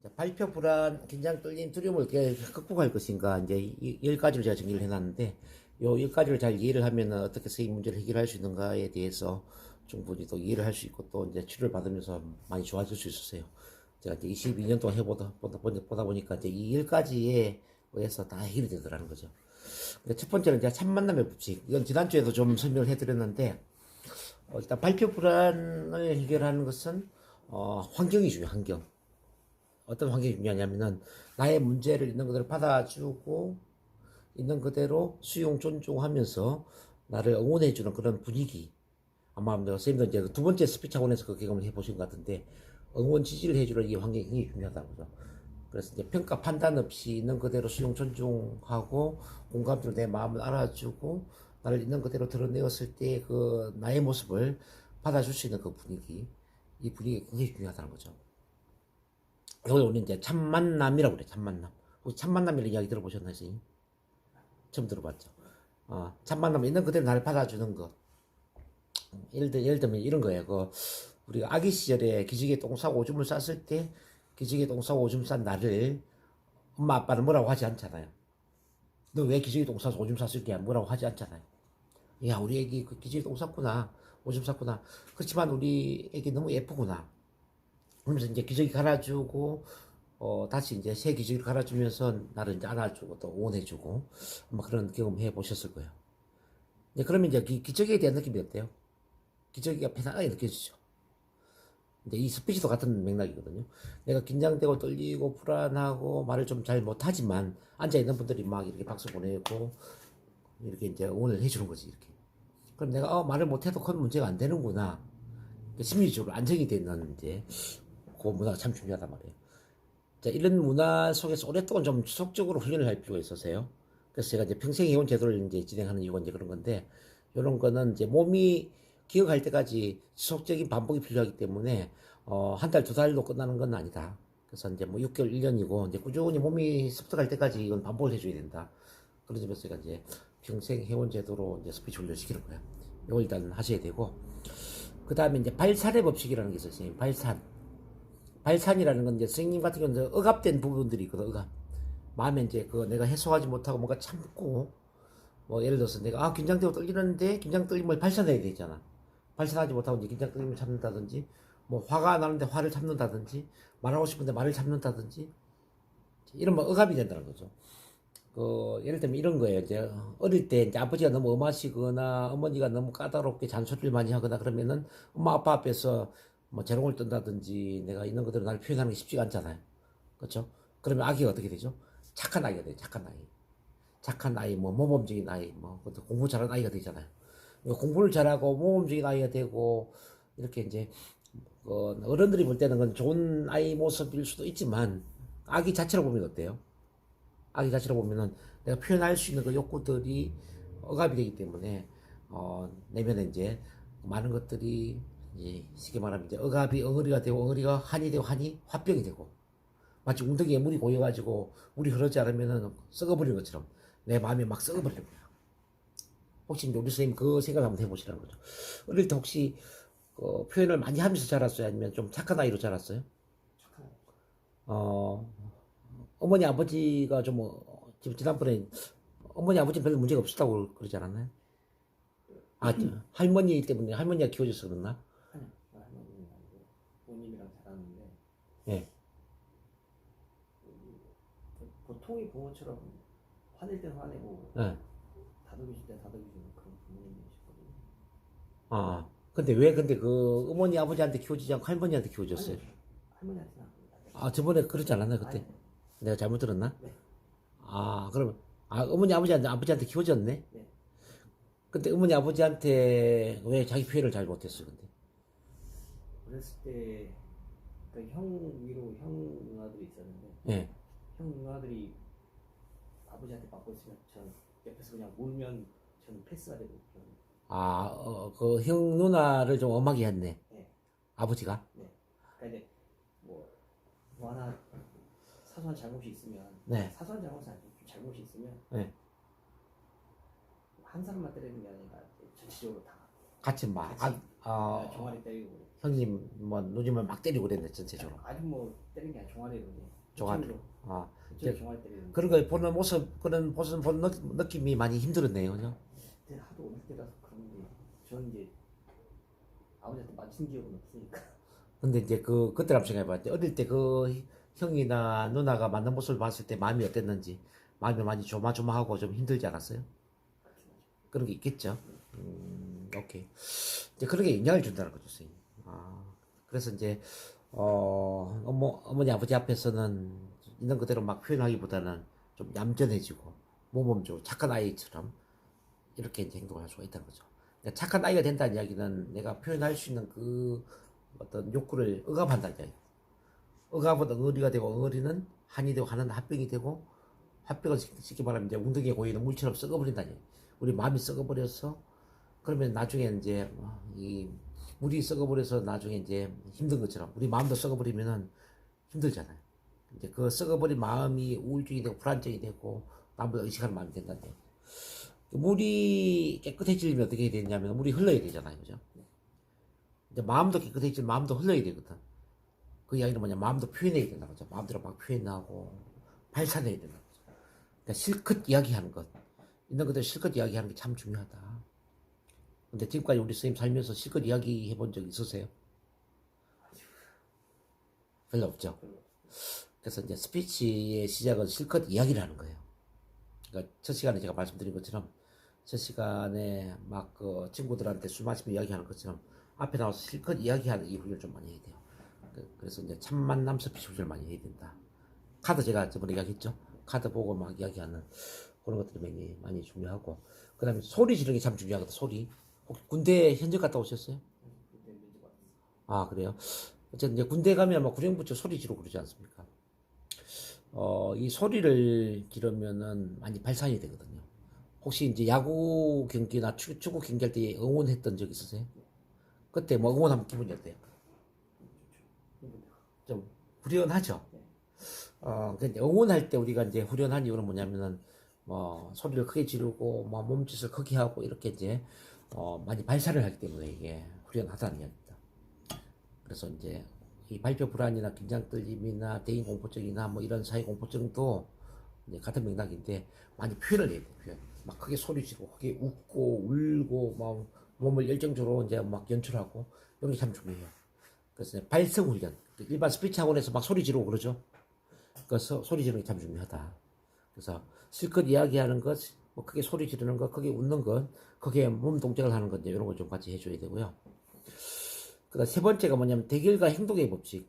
자, 발표 불안, 긴장, 떨림, 두려움을 어떻게 극복할 것인가. 이제 이 10가지를 제가 정리를 해놨는데, 요 10가지를 잘 이해를 하면 어떻게 이 문제를 해결할 수 있는가에 대해서 충분히 또 이해를 할 수 있고 또 이제 치료를 받으면서 많이 좋아질 수 있었어요. 제가 이제 22년 동안 보다 보니까 이제 이 10가지에 의해서 다 해결이 되더라는 거죠. 첫 번째는 이제 첫 만남의 법칙. 이건 지난주에도 좀 설명을 해드렸는데, 일단 발표 불안을 해결하는 것은, 환경이 중요해요, 환경. 어떤 환경이 중요하냐면은 나의 문제를 있는 그대로 받아주고 있는 그대로 수용 존중하면서 나를 응원해주는 그런 분위기. 아마 선생님도 이제 두 번째 스피치 학원에서 그 경험을 해보신 것 같은데, 응원 지지를 해주는 이 환경이 굉장히 중요하다는 거죠. 그래서 이제 평가 판단 없이 있는 그대로 수용 존중하고 공감으로 내 마음을 알아주고 나를 있는 그대로 드러내었을 때 그 나의 모습을 받아줄 수 있는 그 분위기, 이 분위기가 굉장히 중요하다는 거죠. 이걸 우리 이제 참 만남이라고 그래. 참 만남. 혹시 참 만남이라는 이야기 들어보셨나요, 선생님? 처음 들어봤죠. 참 만남 있는 그대로 나를 받아주는 것. 예를 들면 이런 거예요. 우리가 아기 시절에 기저귀에 똥 싸고 오줌을 쌌을 때 기저귀에 똥 싸고 오줌 싼 나를 엄마 아빠는 뭐라고 하지 않잖아요. 너 왜 기저귀 똥 싸서 오줌 쌌을 게 뭐라고 하지 않잖아요. 야, 우리 애기 그 기저귀 똥 쌌구나. 오줌 쌌구나. 그렇지만 우리 애기 너무 예쁘구나. 그러면서 이제 기저귀 갈아주고 다시 이제 새 기저귀를 갈아주면서 나를 이제 안아주고 또 응원해주고 아마 그런 경험 해보셨을 거예요. 이제 그러면 이제 기저귀에 대한 느낌이 어때요? 기저귀가 편안하게 느껴지죠. 이제 이 스피치도 같은 맥락이거든요. 내가 긴장되고 떨리고 불안하고 말을 좀 잘 못하지만 앉아있는 분들이 막 이렇게 박수 보내고 이렇게 이제 응원을 해주는 거지, 이렇게. 그럼 내가 말을 못해도 큰 문제가 안 되는구나. 심리적으로 안정이 되는 이제 그 문화가 참 중요하단 말이에요. 자, 이런 문화 속에서 오랫동안 좀 지속적으로 훈련을 할 필요가 있어서요. 그래서 제가 이제 평생이혼 제도를 이제 진행하는 이유가 이제 그런 건데, 이런 거는 이제 몸이 기억할 때까지 지속적인 반복이 필요하기 때문에, 한 달, 두 달로 끝나는 건 아니다. 그래서 이제 뭐 6개월, 1년이고, 이제 꾸준히 몸이 습득할 때까지 이건 반복을 해줘야 된다. 그런 점에서 제가 이제 평생회원 제도로 이제 스피치 훈련을 시키는 거예요. 이걸 일단 하셔야 되고, 그 다음에 이제 발산의 법칙이라는 게 있어요, 선생님. 발산. 발산이라는 건 이제 선생님 같은 경우는 억압된 부분들이 있거든, 억압. 마음에 이제 내가 해소하지 못하고 뭔가 참고, 뭐 예를 들어서 내가 긴장되고 떨리는데 긴장 떨림을 발산해야 되잖아. 발산하지 못하고 이제 긴장 떨림을 참는다든지, 뭐 화가 나는데 화를 참는다든지, 말하고 싶은데 말을 참는다든지, 이러면 억압이 된다는 거죠. 예를 들면 이런 거예요. 이제 어릴 때 이제 아버지가 너무 엄하시거나 어머니가 너무 까다롭게 잔소리를 많이 하거나 그러면은 엄마 아빠 앞에서 뭐 재롱을 뜬다든지 내가 있는 그대로 나를 표현하는 게 쉽지가 않잖아요. 그렇죠? 그러면 아기가 어떻게 되죠? 착한 아이가 돼요. 착한 아이. 착한 아이, 뭐 모범적인 아이, 뭐 그것도 공부 잘하는 아이가 되잖아요. 공부를 잘하고 모범적인 아이가 되고 이렇게 이제 어른들이 볼 때는 건 좋은 아이 모습일 수도 있지만 아기 자체로 보면 어때요? 아기 자체로 보면은 내가 표현할 수 있는 그 욕구들이 억압이 되기 때문에 내면에 이제 많은 것들이 이제 쉽게 말하면 이제 억압이 엉어리가 되고 엉어리가 한이 되고 한이 화병이 되고 마치 웅덩이에 물이 고여가지고 물이 흐르지 않으면은 썩어버리는 것처럼 내 마음이 막 썩어버리는 거야. 혹시 우리 선생님 그 생각 한번 해보시라는 거죠. 어릴 때 혹시 표현을 많이 하면서 자랐어요? 아니면 좀 착한 아이로 자랐어요? 어, 어머니 아버지가 좀 지난번에 어머니 아버지 별로 문제가 없었다고 그러지 않았나요? 할머니 때문에 할머니가 키워줘서 그랬나? 아니요, 할머니는 아니고 부모님이랑 자랐는데 예. 보통의 부모처럼 화낼 땐 화내고 예. 다독여줄 땐 다독여주는 그런 부모님이셨거든요. 근데 왜 근데 어머니 아버지한테 키워주지 않고 할머니한테 키워줬어요? 아니요, 할머니한테는 안 그래요. 저번에 그러지 않았나요 그때? 아니, 내가 잘못 들었나? 네, 그러면 어머니 아버지한테 키워줬네? 네. 근데 어머니 아버지한테 왜 자기 표현을 잘 못했어요 근데? 어렸을 때 그러니까 형 위로 형 누나들이 있었는데 예. 형 누나들이 아버지한테 맞고 있으면 저는 옆에서 그냥 울면 저는 패스가 되고 그런. 그 형 누나를 좀 엄하게 했네. 네, 아버지가? 네. 그러니까 이제 뭐 하나 사소한 잘못이 있으면 네. 사소한 잘못은 아니고 좀 잘못이 있으면 네. 한 사람만 때리는 게 아니라 전체적으로 다 같이 막, 종아리 때리고. 형님, 뭐, 누님을 막 때리고 그랬네, 전체적으로. 아주 뭐 때린 게 아니라 종아리로 이제. 종아리. 아, 그쪽으로 종아리 때리는. 그런 거 보는 모습, 그런 모습 보는 느낌이 많이 힘들었네요, 그죠? 그때 하도 어릴 때라서 그런데 저는 이제 아버지한테 맞힌 기억은 없으니까. 근데 이제 그때 한번 생각해봤지. 어릴 때 그 형이나 누나가 맞는 모습을 봤을 때 마음이 어땠는지, 마음이 많이 조마조마하고 좀 힘들지 않았어요? 그런 게 있겠죠. 오케이. 이제 그런 게 영향을 준다는 거죠, 선생님. 그래서 이제, 어머니, 아버지 앞에서는 있는 그대로 막 표현하기보다는 좀 얌전해지고, 모범 좀 착한 아이처럼 이렇게 이제 행동을 할 수가 있다는 거죠. 그러니까 착한 아이가 된다는 이야기는 내가 표현할 수 있는 그 어떤 욕구를 억압한다는 이야기. 억압은 엉어리가 되고, 엉어리는 한이 되고, 한은 합병이 되고, 합병은 쉽게 말하면 이제 웅덩이에 고이는 물처럼 썩어버린다니. 우리 마음이 썩어버려서, 그러면 나중에 이제, 이, 물이 썩어버려서 나중에 이제 힘든 것처럼, 우리 마음도 썩어버리면은 힘들잖아요. 이제 그 썩어버린 마음이 우울증이 되고, 불안증이 되고, 남보다 의식하는 마음이 된다는 얘기. 물이 깨끗해지려면 어떻게 해야 되냐면, 물이 흘러야 되잖아요. 그죠? 이제 마음도 깨끗해지면 마음도 흘러야 되거든. 그 이야기는 뭐냐, 마음도 표현해야 된다 거죠. 마음대로 막 표현하고 발산해야 된다 거죠. 그러니까 실컷 이야기하는 것, 있는 그대로 실컷 이야기하는 게 참 중요하다. 근데 지금까지 우리 선생님 살면서 실컷 이야기해 본 적 있으세요? 별로 없죠. 그래서 이제 스피치의 시작은 실컷 이야기를 하는 거예요. 그러니까 첫 시간에 제가 말씀드린 것처럼 첫 시간에 막 그 친구들한테 술 마시며 이야기하는 것처럼 앞에 나와서 실컷 이야기하는 이 훈련을 좀 많이 해야 돼요. 그래서 이제 첫 만남 스피치 훈련을 많이 해야 된다. 카드 제가 저번에 이야기했죠. 카드 보고 막 이야기하는 그런 것들이 많이 중요하고, 그 다음에 소리 지르는 게 참 중요하거든. 소리. 혹시 군대 현역 갔다 오셨어요? 그래요? 어쨌든 이제 군대 가면 막 구령부터 소리 지르고 그러지 않습니까? 이 소리를 지르면은 많이 발산이 되거든요. 혹시 이제 야구 경기나 축구 경기할 때 응원했던 적 있으세요? 그때 뭐 응원하면 기분이 어때요? 좀 후련하죠. 근데 응원할 때 우리가 이제 후련한 이유는 뭐냐면은 뭐 소리를 크게 지르고 뭐 몸짓을 크게 하고 이렇게 이제 많이 발산을 하기 때문에 이게 후련하다는 이야기입니다. 그래서 이제 이 발표 불안이나 긴장 떨림이나 대인 공포증이나 뭐 이런 사회 공포증도 이제 같은 맥락인데 많이 표현을 해야 돼요. 표현. 막 크게 소리 지르고 크게 웃고 울고 막 몸을 열정적으로 이제 막 연출하고 이런 게 참 중요해요. 그래서 발성 훈련. 일반 스피치 학원에서 막 소리 지르고 그러죠. 그래서 소리 지르는 게 참 중요하다. 그래서 실컷 이야기하는 것, 뭐 크게 소리 지르는 것, 크게 웃는 것, 크게 몸 동작을 하는 것, 이런 걸 좀 같이 해줘야 되고요. 그다음 세 번째가 뭐냐면 대결과 행동의 법칙.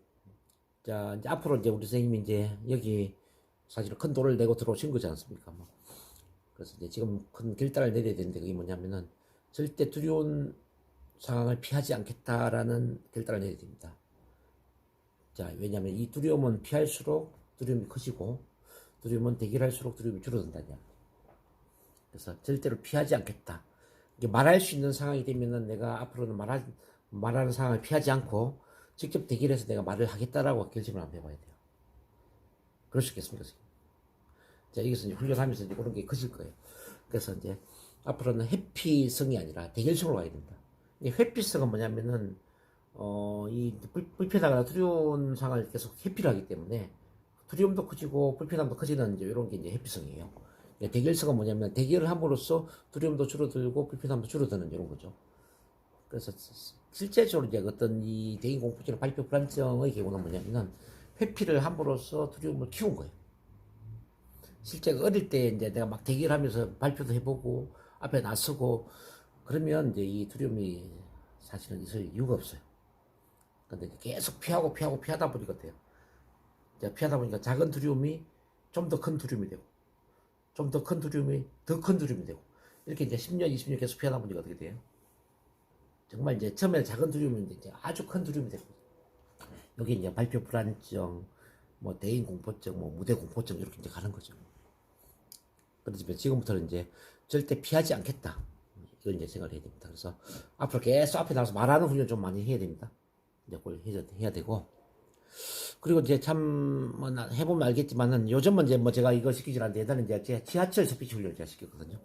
자, 이제 앞으로 이제 우리 선생님이 이제 여기 사실 큰 돌을 내고 들어오신 거지 않습니까? 뭐. 그래서 이제 지금 큰 결단을 내려야 되는데 그게 뭐냐면은 절대 두려운 상황을 피하지 않겠다라는 결단을 내려야 됩니다. 자, 왜냐하면 이 두려움은 피할수록 두려움이 커지고 두려움은 대결할수록 두려움이 줄어든다냐. 그래서 절대로 피하지 않겠다. 이게 말할 수 있는 상황이 되면은 내가 앞으로는 말하는 상황을 피하지 않고 직접 대결해서 내가 말을 하겠다라고 결심을 한번 해봐야 돼요. 그럴 수 있겠습니까? 자, 여기서 이제 훈련하면서 이제 그런 게 커질 거예요. 그래서 이제 앞으로는 회피성이 아니라 대결성으로 가야 된다. 회피성은 뭐냐면은 이 불편하거나 두려운 상황을 계속 회피를 하기 때문에 두려움도 커지고 불편함도 커지는 이제 이런 게 이제 회피성이에요. 대결성은 뭐냐면 대결을 함으로써 두려움도 줄어들고 불편함도 줄어드는 이런 거죠. 그래서 실제적으로 이제 어떤 이 대인 공포증 발표 불안증의 경우는 뭐냐면은 회피를 함으로써 두려움을 키운 거예요. 실제 어릴 때 이제 내가 막 대결하면서 발표도 해보고 앞에 나서고 그러면 이제 이 두려움이 사실은 있을 이유가 없어요. 근데 계속 피하다 보니까 돼요. 피하다 보니까 작은 두려움이 좀 더 큰 두려움이 되고, 좀 더 큰 두려움이 더 큰 두려움이 되고, 이렇게 이제 10년, 20년 계속 피하다 보니까 어떻게 돼요? 정말 이제 처음에 작은 두려움인데 이제 아주 큰 두려움이 되고, 여기 이제 발표 불안증, 뭐 대인 공포증, 뭐 무대 공포증 이렇게 이제 가는 거죠. 그렇지만 지금부터는 이제 절대 피하지 않겠다. 이걸 이제 생각을 해야 됩니다. 그래서 앞으로 계속 앞에 나와서 말하는 훈련 좀 많이 해야 됩니다. 이제 그걸 해야 되고. 그리고 이제 참, 뭐, 해보면 알겠지만은 요즘은 이제 뭐 제가 이거 시키질 않는데 예전에 이제 지하철 스피치 훈련을 제가 시켰거든요.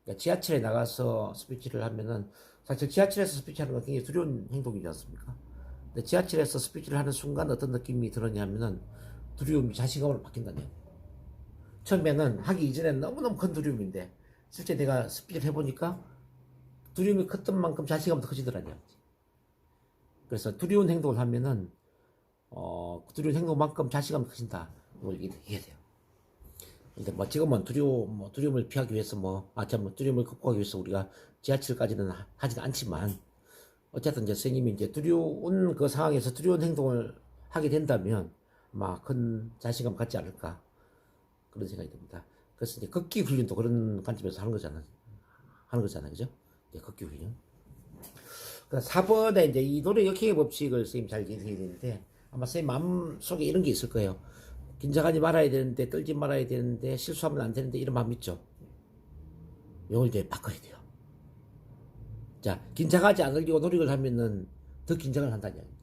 그러니까 지하철에 나가서 스피치를 하면은 사실 지하철에서 스피치하는 건 굉장히 두려운 행동이지 않습니까? 근데 지하철에서 스피치를 하는 순간 어떤 느낌이 들었냐면은 두려움이 자신감으로 바뀐다네요. 처음에는 하기 이전에는 너무너무 큰 두려움인데 실제 내가 스피치를 해보니까 두려움이 컸던 만큼 자신감도 커지더라고요. 그래서 두려운 행동을 하면은 두려운 행동만큼 자신감이 커진다. 이걸 이해해야 돼요. 근데 뭐 지금은 두려움을 피하기 위해서 두려움을 극복하기 위해서 우리가 지하철까지는 하진 않지만 어쨌든 이제 선생님이 이제 두려운 그 상황에서 두려운 행동을 하게 된다면 아마 큰 자신감 갖지 않을까 그런 생각이 듭니다. 그래서 이제 걷기 훈련도 그런 관점에서 하는 거잖아요, 그죠? 이제 걷기 훈련. 그 4번에 이제 이 노래 역행의 법칙을 선생님 잘 이해해야 되는데 아마 선생님 마음 속에 이런 게 있을 거예요. 긴장하지 말아야 되는데, 떨지 말아야 되는데, 실수하면 안 되는데, 이런 마음 있죠? 이걸 이제 바꿔야 돼요. 자, 긴장하지 않으려고 노력을 하면은 더 긴장을 한다는 이야기죠.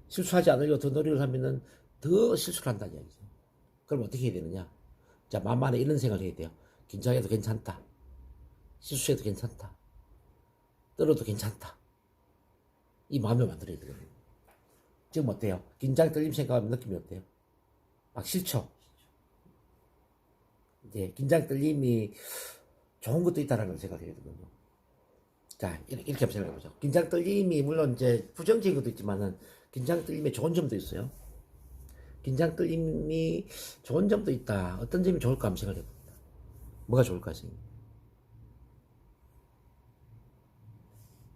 실수하지 않으려고 더 노력을 하면은 더 실수를 한다는 이야기죠. 그럼 어떻게 해야 되느냐? 자, 마음 안에 이런 생각을 해야 돼요. 긴장해도 괜찮다. 실수해도 괜찮다. 떨어도 괜찮다. 이 마음을 만들어야 되거든요. 지금 어때요? 긴장, 떨림 생각하면 느낌이 어때요? 막 싫죠? 이제 긴장, 떨림이 좋은 것도 있다라는 생각을 해야 되거든요. 자, 이렇게 한번 생각해 보죠. 긴장, 떨림이 물론 이제 부정적인 것도 있지만은 긴장, 떨림에 좋은 점도 있어요. 긴장, 떨림이 좋은 점도 있다. 어떤 점이 좋을까 한번 생각해 봅니다. 뭐가 좋을까요, 선생님?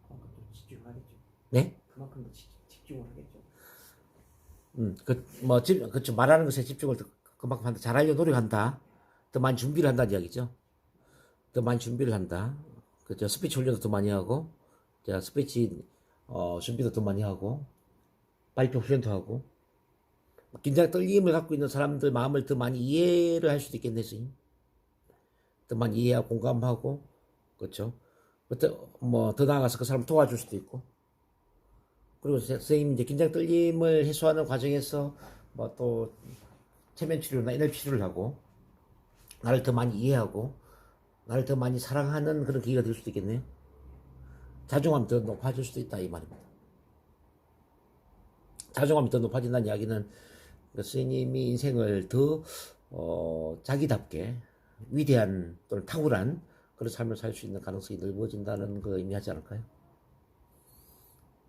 그만큼 또 집중을 하겠죠. 네? 그만큼 더 집중을 하겠죠. 그쵸. 말하는 것에 집중을 그만큼 한다. 잘하려고 노력한다. 더 많이 준비를 한다는 이야기죠. 더 많이 준비를 한다. 그죠. 스피치 훈련도 더 많이 하고, 자, 스피치, 준비도 더 많이 하고, 발표 훈련도 하고, 긴장 떨림을 갖고 있는 사람들 마음을 더 많이 이해를 할 수도 있겠네, 선생님. 더 많이 이해하고 공감하고, 그렇죠. 더 나아가서 그 사람을 도와줄 수도 있고. 그리고 선생님이 이제 긴장 떨림을 해소하는 과정에서 또 체면 치료나 인얼 치료를 하고 나를 더 많이 이해하고 나를 더 많이 사랑하는 그런 계기가 될 수도 있겠네요. 자존감이 더 높아질 수도 있다 이 말입니다. 자존감이 더 높아진다는 이야기는 선생님이 인생을 더 자기답게 위대한 또는 탁월한 그런 삶을 살 수 있는 가능성이 넓어진다는 거 의미하지 않을까요?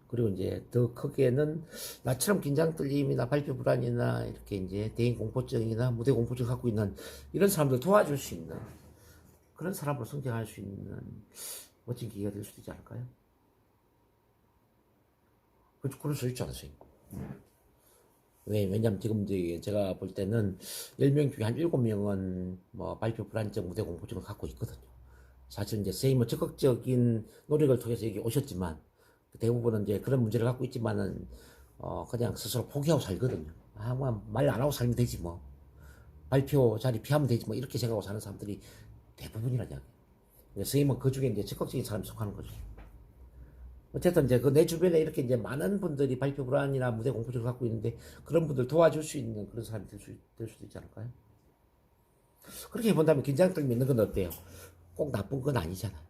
그리고 이제 더 크게는 나처럼 긴장 떨림이나 발표 불안이나 이렇게 이제 대인 공포증이나 무대 공포증 갖고 있는 이런 사람들 도와줄 수 있는 그런 사람으로 성장할 수 있는 멋진 기회가 될 수도 있지 않을까요? 그럴 수 있지 않으세요? 왜냐면 지금 제가 볼 때는 10명 중에 한 7명은 발표 불안증, 무대 공포증을 갖고 있거든요. 사실 이제 선생님은 적극적인 노력을 통해서 여기 오셨지만 대부분은 이제 그런 문제를 갖고 있지만은 그냥 스스로 포기하고 살거든요. 말 안 하고 살면 되지 뭐. 발표 자리 피하면 되지 뭐 이렇게 생각하고 사는 사람들이 대부분이라는 이야기예요. 선생님은 그 중에 이제 적극적인 사람이 속하는 거죠. 어쨌든 이제 내 주변에 이렇게 이제 많은 분들이 발표 불안이나 무대 공포증을 갖고 있는데 그런 분들 도와줄 수 있는 그런 사람이 될 수도 있지 않을까요? 그렇게 본다면 긴장 떨림 있는 건 어때요? 꼭 나쁜 건 아니잖아요.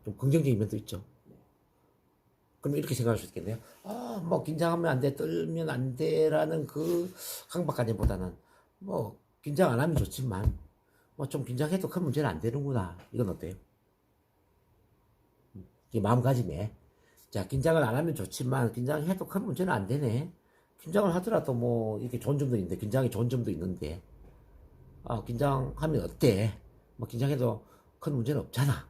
좀 긍정적인 면도 있죠. 그럼 이렇게 생각할 수 있겠네요. 긴장하면 안 돼, 떨면 안 돼라는 그 강박관념보다는 긴장 안 하면 좋지만 좀 긴장해도 큰 문제는 안 되는구나. 이건 어때요? 이게 마음가짐에 자, 긴장을 안 하면 좋지만 긴장해도 큰 문제는 안 되네. 긴장을 하더라도 이렇게 좋은 점도 있는데 긴장이 좋은 점도 있는데 긴장하면 어때? 긴장해도 큰 문제는 없잖아.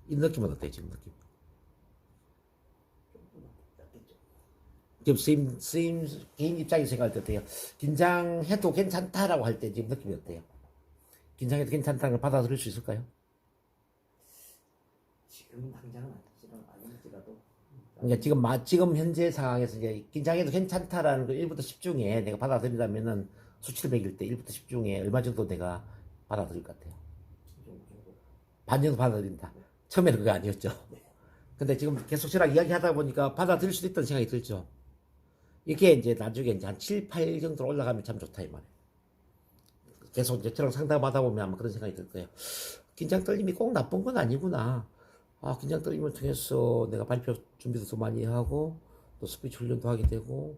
이 느낌은 어때요, 지금 느낌? 지금 스님 개인 입장에서 생각할 때 어때요? 긴장해도 괜찮다라고 할 때 지금 느낌이 어때요? 긴장해도 괜찮다는 걸 받아들일 수 있을까요? 지금 당장은 아닐지라도. 그러니까 지금 현재 상황에서 이제 긴장해도 괜찮다라는 걸 1부터 10 중에 내가 받아들이려면은 수치를 매길 때 1부터 10 중에 얼마 정도 내가 받아들일 것 같아요? 반 정도 받아들인다. 처음에는 그거 아니었죠. 근데 지금 계속 저랑 이야기하다 보니까 받아들일 수도 있다는 생각이 들죠. 이게 이제 나중에 이제 한 7, 8 정도로 올라가면 참 좋다 이 말이에요. 계속 이제 저랑 상담하다 보면 아마 그런 생각이 들 거예요. 긴장 떨림이 꼭 나쁜 건 아니구나. 아, 긴장 떨림을 통해서 내가 발표 준비도 더 많이 하고, 또 스피치 훈련도 하게 되고,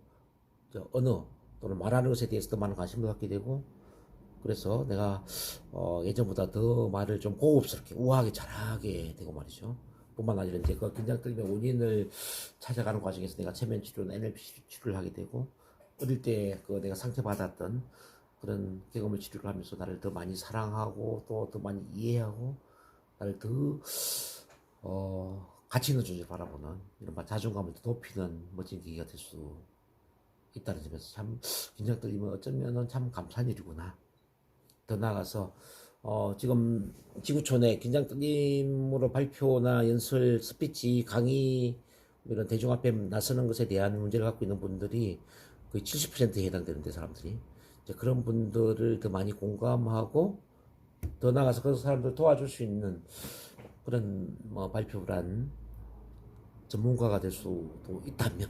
언어 또는 말하는 것에 대해서 더 많은 관심을 갖게 되고, 그래서 내가 예전보다 더 말을 좀 고급스럽게 우아하게 잘하게 되고 말이죠. 뿐만 아니라 이제 그 긴장 떨림의 원인을 찾아가는 과정에서 내가 체면 치료나 NLP 치료를 하게 되고, 어릴 때 그 내가 상처받았던 그런 경험을 치료를 하면서 나를 더 많이 사랑하고 또 더 많이 이해하고 나를 더 가치 있는 존재를 바라보는 이런 자존감을 더 높이는 멋진 계기가 될 수 있다는 점에서 참 긴장 떨림은 어쩌면 참 감사한 일이구나. 더 나아가서 지금 지구촌에 긴장 떨림으로 발표나 연설, 스피치, 강의 이런 대중 앞에 나서는 것에 대한 문제를 갖고 있는 분들이 거의 70%에 해당되는데 사람들이 이제 그런 분들을 더 많이 공감하고 더 나아가서 그 사람들 도와줄 수 있는 그런 발표란 전문가가 될 수도 있다면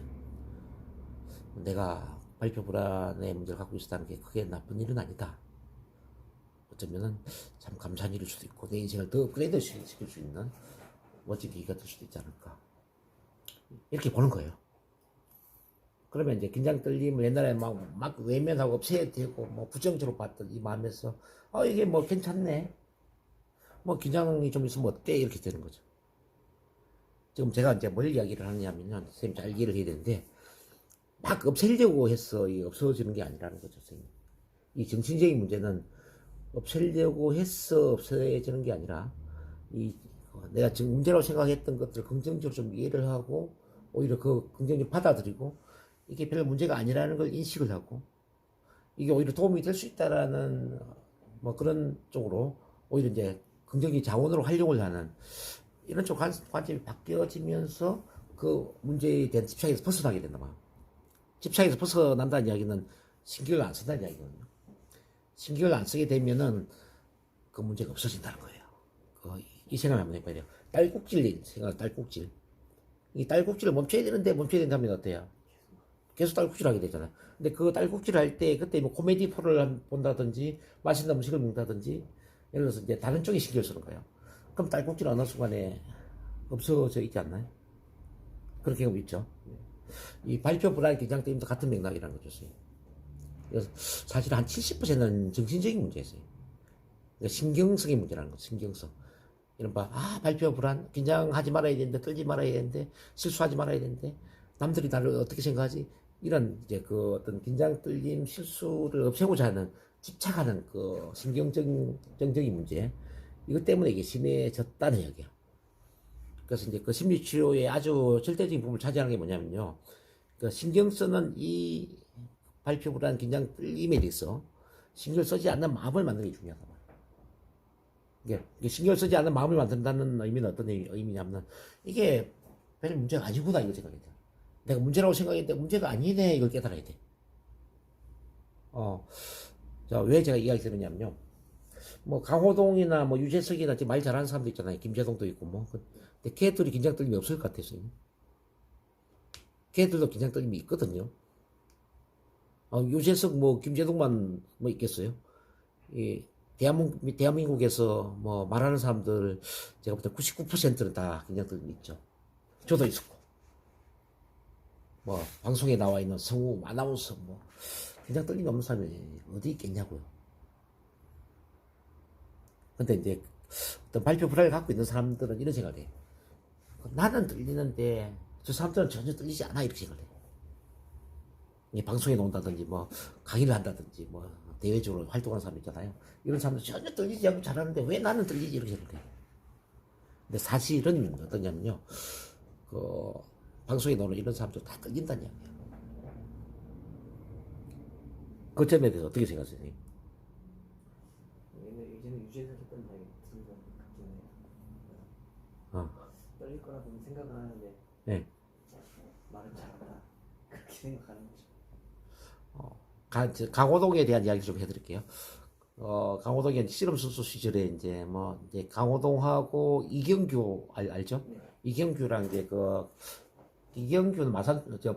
내가 발표 불안의 문제를 갖고 있었다는 게 크게 나쁜 일은 아니다. 어쩌면은 참 감사한 일일 수도 있고 내 인생을 더 업그레이드 시킬 수 있는 멋진 계기가 될 수도 있지 않을까 이렇게 보는 거예요. 그러면 이제 긴장 떨림을 옛날에 막 외면하고 없애되고 뭐 부정적으로 봤던 이 마음에서 이게 뭐 괜찮네 뭐 긴장이 좀 있으면 어때 이렇게 되는 거죠. 지금 제가 이제 뭘 이야기를 하느냐면요, 선생님 잘 이해를 해야 되는데 막 없애려고 해서 이 없어지는 게 아니라는 거죠. 선생님, 이 정신적인 문제는 없애려고 해서 없어지는 게 아니라 이 내가 지금 문제라고 생각했던 것들을 긍정적으로 좀 이해를 하고 오히려 그 긍정적으로 받아들이고 이게 별 문제가 아니라는 걸 인식을 하고 이게 오히려 도움이 될 수 있다라는 뭐 그런 쪽으로 오히려 이제 긍정적인 자원으로 활용을 하는 이런 쪽 관점이 바뀌어지면서 그 문제에 대한 집착에서 벗어나게 된다 말. 집착에서 벗어난다는 이야기는 신경을 안 쓴다는 이야기거든요. 신경을 안 쓰게 되면은 그 문제가 없어진다는 거예요. 이 생각 한번 해봐야 돼요. 딸꾹질 생각, 딸꾹질. 이 딸꾹질을 멈춰야 되는데 멈춰야 된다면 어때요? 계속 딸꾹질 하게 되잖아요. 근데 그 딸꾹질 할 때 그때 뭐 코미디 프로를 본다든지 맛있는 음식을 먹다든지 예를 들어서 이제 다른 쪽에 신경을 쓰는 거예요. 그럼 딸꾹질 어느 순간에 없어져 있지 않나요? 그런 경우 있죠. 이 발표 불안 긴장 때문에 같은 맥락이라는 거죠. 그래서 사실 한 70%는 정신적인 문제였어요. 그러니까 신경성의 문제라는 거죠. 신경성. 이른바 발표 불안, 긴장하지 말아야 되는데, 떨지 말아야 되는데, 실수하지 말아야 되는데, 남들이 나를 어떻게 생각하지? 이런 이제 그 어떤 긴장, 떨림, 실수를 없애고자 하는 집착하는 그 신경정적인 문제, 이것 때문에 이게 심해졌다는 이야기야. 그래서 이제 그 심리치료의 아주 절대적인 부분을 차지하는 게 뭐냐면요, 그 신경 쓰는 이 발표 불안, 긴장, 떨림에 대해서 신경을 쓰지 않는 마음을 만드는 게 중요하다. 이게 신경을 쓰지 않는 마음을 만든다는 의미는 어떤 의미냐면 이게 별 문제가 아니구나 이거 생각해야 돼. 내가 문제라고 생각했는데 문제가 아니네 이걸 깨달아야 돼. 자, 왜 제가 이야기 드느냐면요. 뭐 강호동이나 뭐 유재석이나 말 잘하는 사람도 있잖아요. 김재동도 있고 뭐. 근데 걔들이 긴장 떨림이 없을 것 같아서. 걔들도 긴장 떨림이 있거든요. 유재석 뭐 김재동만 뭐 있겠어요? 이 대한민국에서 뭐 말하는 사람들 제가 볼 때 99%는 다 긴장 떨림이 있죠. 저도 있었고. 뭐 방송에 나와 있는 성우, 아나운서 뭐 긴장 떨림이 없는 사람이 어디 있겠냐고요. 근데 이제 어떤 발표 불안을 갖고 있는 사람들은 이런 생각을 해요. 나는 떨리는데 저 사람들은 전혀 떨리지 않아 이렇게 생각을 해요. 방송에 나온다든지 뭐 강의를 한다든지 뭐 대외적으로 활동하는 사람 있잖아요. 이런 사람들 전혀 떨리지 않고 잘하는데 왜 나는 떨리지 이렇게 생각을 해요. 근데 사실은 어떠냐면요, 그 방송에 나오는 이런 사람들 다 떨린다는 이야기예요. 그 점에 대해서 어떻게 생각하세요? 예전에 유재석 했던 이야기 들은 것 같긴 해요. 떨릴 거라고는 생각을 하는데 네. 말을 잘한다 그렇게 생각하는 거죠. 강호동에 대한 이야기 좀 해드릴게요. 강호동이 씨름 선수 시절에 이제 강호동하고 이경규 알죠? 네. 이경규랑 이제 이경규는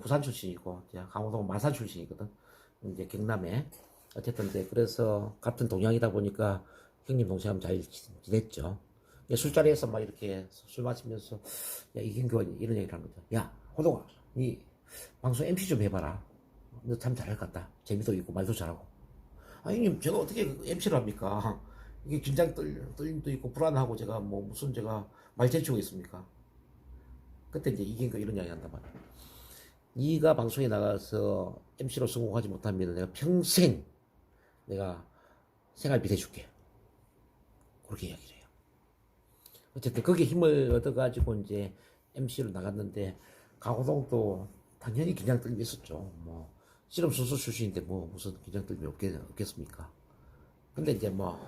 부산 출신이고 강호동은 마산 출신이거든. 이제 경남에 어쨌든 이제 그래서 같은 동양이다 보니까 형님 동생하고 잘 지냈죠. 술자리에서 막 이렇게 술 마시면서 야 이경규가 이런 얘기를 하는 거죠. 야 호동아, 니 방송 MC 좀 해봐라. 너 참 잘할 것 같다. 재미도 있고 말도 잘하고. 아 형님 제가 어떻게 MC를 합니까? 이게 떨림도 있고 불안하고 제가 뭐 무슨 제가 말재주가 있습니까? 그때 이제 이경규가 이런 이야기 한단 말이야. 네가 방송에 나가서 MC로 성공하지 못하면 내가 평생 내가 생활비 대줄게. 그렇게 이야기를 해요. 어쨌든 거기에 힘을 얻어가지고 이제 MC로 나갔는데 강호동도 당연히 긴장 떨림이 있었죠. 뭐 실험 선수 출신인데 뭐 무슨 긴장 떨림이 없겠습니까? 근데 이제 뭐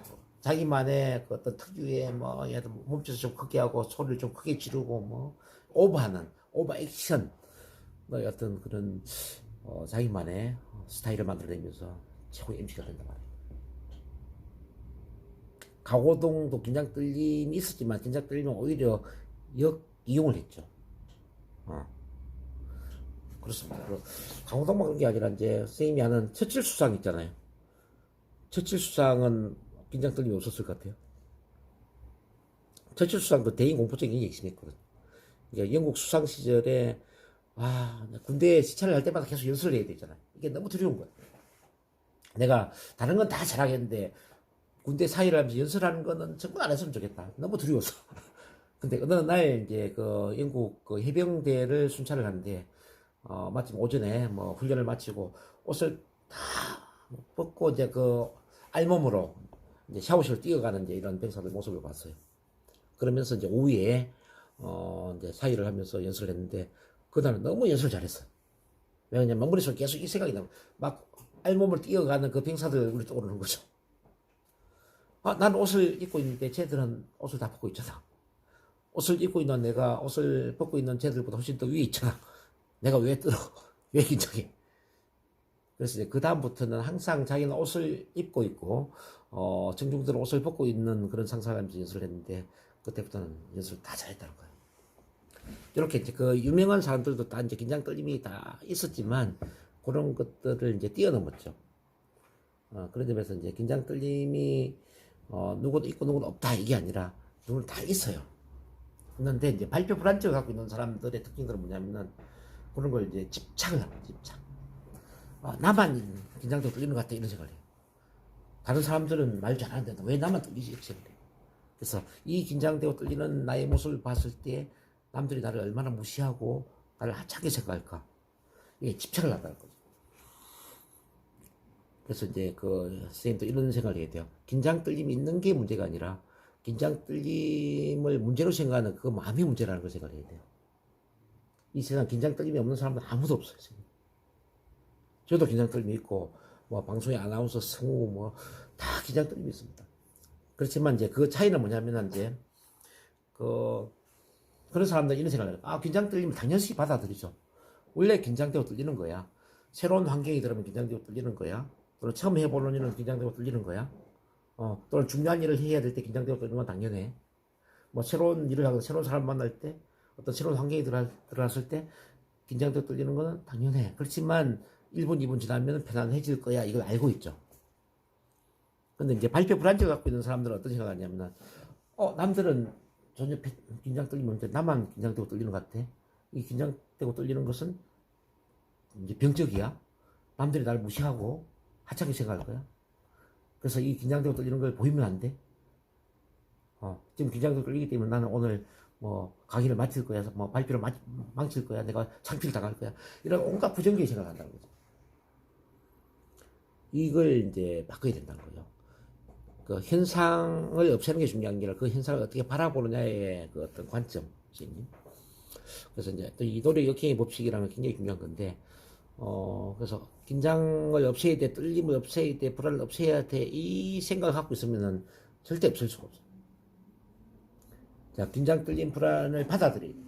자기만의 그 어떤 특유의 뭐 얘도 몸짓을 좀 크게 하고 소리를 좀 크게 지르고 뭐 오버하는 오버 액션 뭐 어떤 그런 자기만의 스타일을 만들어내면서 최고의 MC가 된단 말이에요. 강호동도 긴장 떨림이 있었지만 긴장 떨림은 오히려 이용을 했죠. 그렇습니다. 강호동만 그런 게 아니라 이제 선생님이 하는 처칠 수상 있잖아요. 처칠 수상은 긴장 떨림이 없었을 것 같아요. 처칠 수상도 대인 공포증이 굉장히 심했거든. 그러니까 영국 수상 시절에 군대에 시찰을 할 때마다 계속 연습을 해야 되잖아요. 이게 너무 두려운 거야. 내가 다른 건 다 잘하겠는데 군대 사회를 하면서 연설하는 거는 정말 안 했으면 좋겠다. 너무 두려워서. 근데 어느 날 이제 그 영국 그 해병대를 순찰을 하는데 마침 오전에 뭐 훈련을 마치고 옷을 다 벗고 이제 그 알몸으로 이제 샤워실을 뛰어가는 이제 이런 병사들 모습을 봤어요. 그러면서 이제 오후에 이제 사회를 하면서 연설을 했는데 그날은 너무 연설을 잘했어. 왜냐면 머릿속에 계속 이 생각이 나고 막 알몸을 뛰어가는 그 병사들 우리 떠오르는 거죠. 난 옷을 입고 있는데 쟤들은 옷을 다 벗고 있잖아. 옷을 입고 있는 내가 옷을 벗고 있는 쟤들보다 훨씬 더 위에 있잖아. 내가 왜 떨어? 왜 긴장해? 그래서 이제 그 다음부터는 항상 자기는 옷을 입고 있고 청중들은 옷을 벗고 있는 그런 상상하면서 연습을 했는데 그때부터는 연습을 다 잘했다는 거예요. 이렇게 이제 그 유명한 사람들도 다 이제 긴장 떨림이 다 있었지만 그런 것들을 이제 뛰어넘었죠. 그런 점에서 이제 긴장 떨림이 누구도 있고 누구도 없다 이게 아니라 누구는 다 있어요. 있는데 이제 발표 불안증을 갖고 있는 사람들의 특징들은 뭐냐면은 그런 걸 이제 집착을 합니다. 집착. 나만 긴장되고 떨리는 것 같아 이런 생각을 해요. 다른 사람들은 말 잘하는데 왜 나만 떨리지 이렇게 생각을 해요. 그래서 이 긴장되고 떨리는 나의 모습을 봤을 때 남들이 나를 얼마나 무시하고 나를 하찮게 생각할까 이게 집착을 한다는 거죠. 그래서 이제 그 선생님도 이런 생각을 해야 돼요. 긴장 떨림이 있는 게 문제가 아니라 긴장 떨림을 문제로 생각하는 그 마음이 문제라는 걸 생각을 해야 돼요. 이 세상 긴장 떨림이 없는 사람은 아무도 없어요. 저도 긴장 떨림이 있고 뭐 방송의 아나운서 성우 뭐 다 긴장 떨림이 있습니다. 그렇지만 이제 그 차이는 뭐냐면 이제 그런 사람들 이런 생각을 해요. 긴장 떨림을 당연시 받아들이죠. 원래 긴장되고 떨리는 거야. 새로운 환경이 들어오면 긴장되고 떨리는 거야. 또는 처음 해보는 일은 긴장되고 떨리는 거야. 또는 중요한 일을 해야 될 때 긴장되고 떨리는 건 당연해. 뭐 새로운 일을 하고 새로운 사람 만날 때 어떤 새로운 환경이 들어왔을 때 긴장되고 떨리는 건 당연해. 그렇지만 1분, 2분 지나면 편안해질 거야. 이걸 알고 있죠. 근데 이제 발표 불안증을 갖고 있는 사람들은 어떤 생각을 하냐면 남들은 전혀 긴장 떨림이 없는데 나만 긴장되고 떨리는 것 같아. 이 긴장되고 떨리는 것은 이제 병적이야. 남들이 나를 무시하고 하찮게 생각할 거야. 그래서 이 긴장되고 떨리는 걸 보이면 안 돼. 지금 긴장되고 떨리기 때문에 나는 오늘 뭐 강의를 마칠 거야. 뭐 발표를 망칠 거야. 내가 창피를 당할 거야. 이런 온갖 부정적인 생각을 한다는 거죠. 이걸 이제 바꿔야 된다는 거죠. 그 현상을 없애는 게 중요한 게 아니라 그 현상을 어떻게 바라보느냐의 그 어떤 관점. 그래서 이제 또 이도리 역행의 법칙이라는 게 굉장히 중요한 건데, 그래서 긴장을 없애야 돼, 떨림을 없애야 돼, 불안을 없애야 돼, 이 생각을 갖고 있으면은 절대 없을 수가 없어. 자, 긴장, 떨림, 불안을 받아들여야 돼.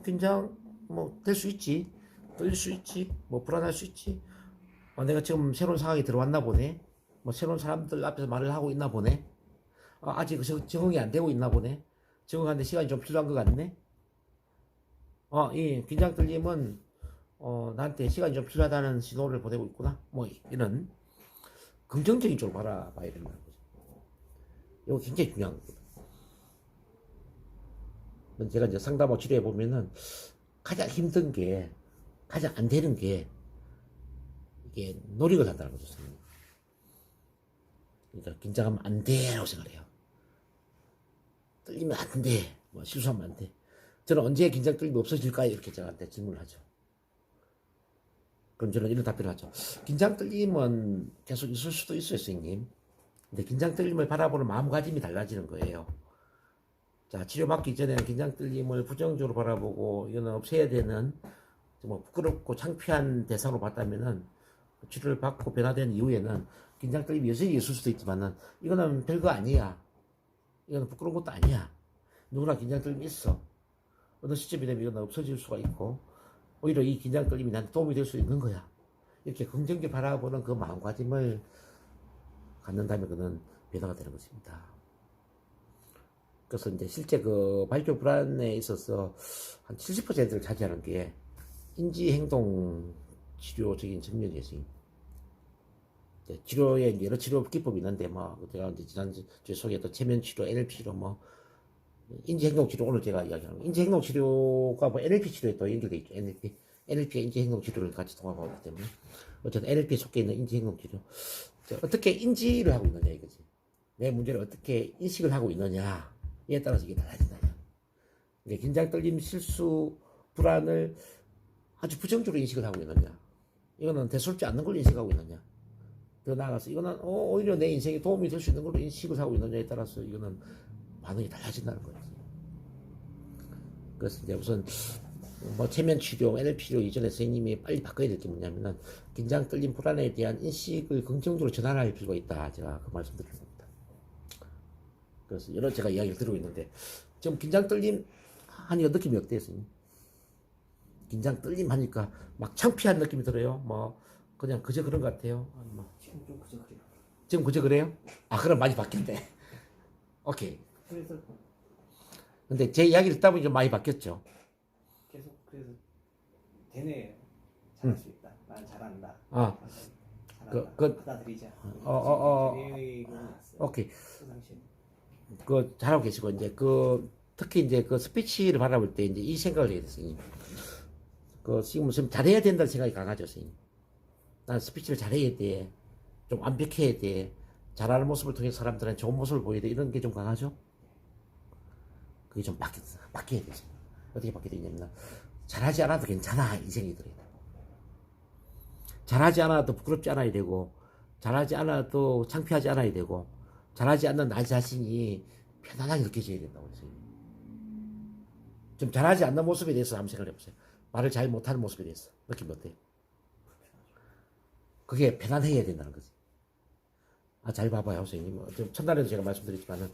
긴장, 뭐, 될 수 있지. 떨릴 수 있지. 뭐, 불안할 수 있지. 내가 지금 새로운 상황이 들어왔나 보네. 뭐, 새로운 사람들 앞에서 말을 하고 있나 보네. 아직 적응이 안 되고 있나 보네. 적응하는데 시간이 좀 필요한 것 같네. 이 긴장, 떨림은, 나한테 시간이 좀 필요하다는 신호를 보내고 있구나. 뭐, 이런 긍정적인 쪽으로 바라봐야 된다는 거죠. 이거 굉장히 중요한 겁니다. 제가 이제 상담하고 치료해 보면은 가장 힘든 게, 가장 안 되는 게 이게 노력을 한다는 거죠. 선생님. 그러니까 긴장하면 안 돼라고 생각해요. 떨리면 안 돼. 뭐 실수하면 안 돼. 저는 언제 긴장 떨림이 없어질까요? 이렇게 저한테 질문을 하죠. 그럼 저는 이런 답변을 하죠. 긴장 떨림은 계속 있을 수도 있어요, 선생님. 근데 긴장 떨림을 바라보는 마음가짐이 달라지는 거예요. 자, 치료받기 전에는 긴장 떨림을 부정적으로 바라보고 이거는 없애야 되는 뭐 부끄럽고 창피한 대상으로 봤다면은 치료를 받고 변화된 이후에는 긴장 떨림이 여전히 있을 수도 있지만은 이거는 별거 아니야. 이거는 부끄러운 것도 아니야. 누구나 긴장 떨림이 있어. 어느 시점이 되면 이건 없어질 수가 있고 오히려 이 긴장 떨림이 나한테 도움이 될 수 있는 거야. 이렇게 긍정적으로 바라보는 그 마음가짐을 갖는다면 그는 변화가 되는 것입니다. 그래서 이제 실제 그 발표 불안에 있어서 한 70%를 차지하는 게 인지행동 치료적인 측면이에요. 치료에 여러 치료 기법이 있는데 뭐 제가 이제 지난주에 소개했던 체면 치료, NLP 치료, 뭐 인지행동 치료 오늘 제가 이야기하는 거. 인지행동 치료가 뭐 NLP 치료에 또 연결돼 있죠. NLP가 인지행동 치료를 같이 통합하기 때문에 어쨌든 NLP에 속해 있는 인지행동 치료. 어떻게 인지를 하고 있느냐 이거지. 내 문제를 어떻게 인식을 하고 있느냐에 따라서 이게 달라진다. 이게 긴장, 떨림, 실수, 불안을 아주 부정적으로 인식을 하고 있느냐. 이거는 대수롭지 않는 걸로 인식하고 있느냐. 더 나아가서 이거는 오히려 내 인생에 도움이 될 수 있는 걸로 인식을 하고 있느냐에 따라서 이거는 반응이 달라진다는 거예요. 그래서 이제 우선 뭐 체면 치료, NLP 치료 이전에 선생님이 빨리 바꿔야 될 게 뭐냐면은 긴장, 떨림, 불안에 대한 인식을 긍정적으로 전환할 필요가 있다. 제가 그 말씀 드리는 겁니다. 그래서 여러 제가 이야기를 드리고 있는데 지금 긴장, 떨림 하니까 느낌이 어때요, 선생님? 긴장, 떨림 하니까 막 창피한 느낌이 들어요. 뭐 그냥 그저 그런 것 같아요. 뭐. 지금 좀 그저 그래요. 지금 그저 그래요? 아, 그럼 많이 바뀌었네. 오케이. 그래서 근데 제 이야기를 듣다 보니까 많이 바뀌었죠. 계속 그래서 되네. 잘할 수 있다. 난 잘한다. 아, 잘한다. 그- 받아들이자. 오케이. 그 잘하고 계시고 이제 그 특히 이제 그 스피치를 바라볼 때 이제 이 생각을 해야 됐어요. 그 지금 무슨 잘해야 된다는 생각이 강하죠, 선생님. 난 스피치를 잘해야 돼. 좀 완벽해야 돼. 잘하는 모습을 통해 사람들한테 좋은 모습을 보여야 돼. 이런 게 좀 강하죠? 그게 좀 바뀌어야 되죠. 어떻게 바뀌어야 되냐면, 잘하지 않아도 괜찮아. 이 생각이 들어요. 잘하지 않아도 부끄럽지 않아야 되고, 잘하지 않아도 창피하지 않아야 되고, 잘하지 않는 나 자신이 편안하게 느껴져야 된다고 했어요. 좀 잘하지 않는 모습에 대해서 한번 생각해 보세요. 말을 잘 못하는 모습에 대해서. 느낌 어때요? 그게 편안해야 된다는 거지. 아, 잘 봐봐요, 선생님. 좀 첫날에도 제가 말씀드렸지만은,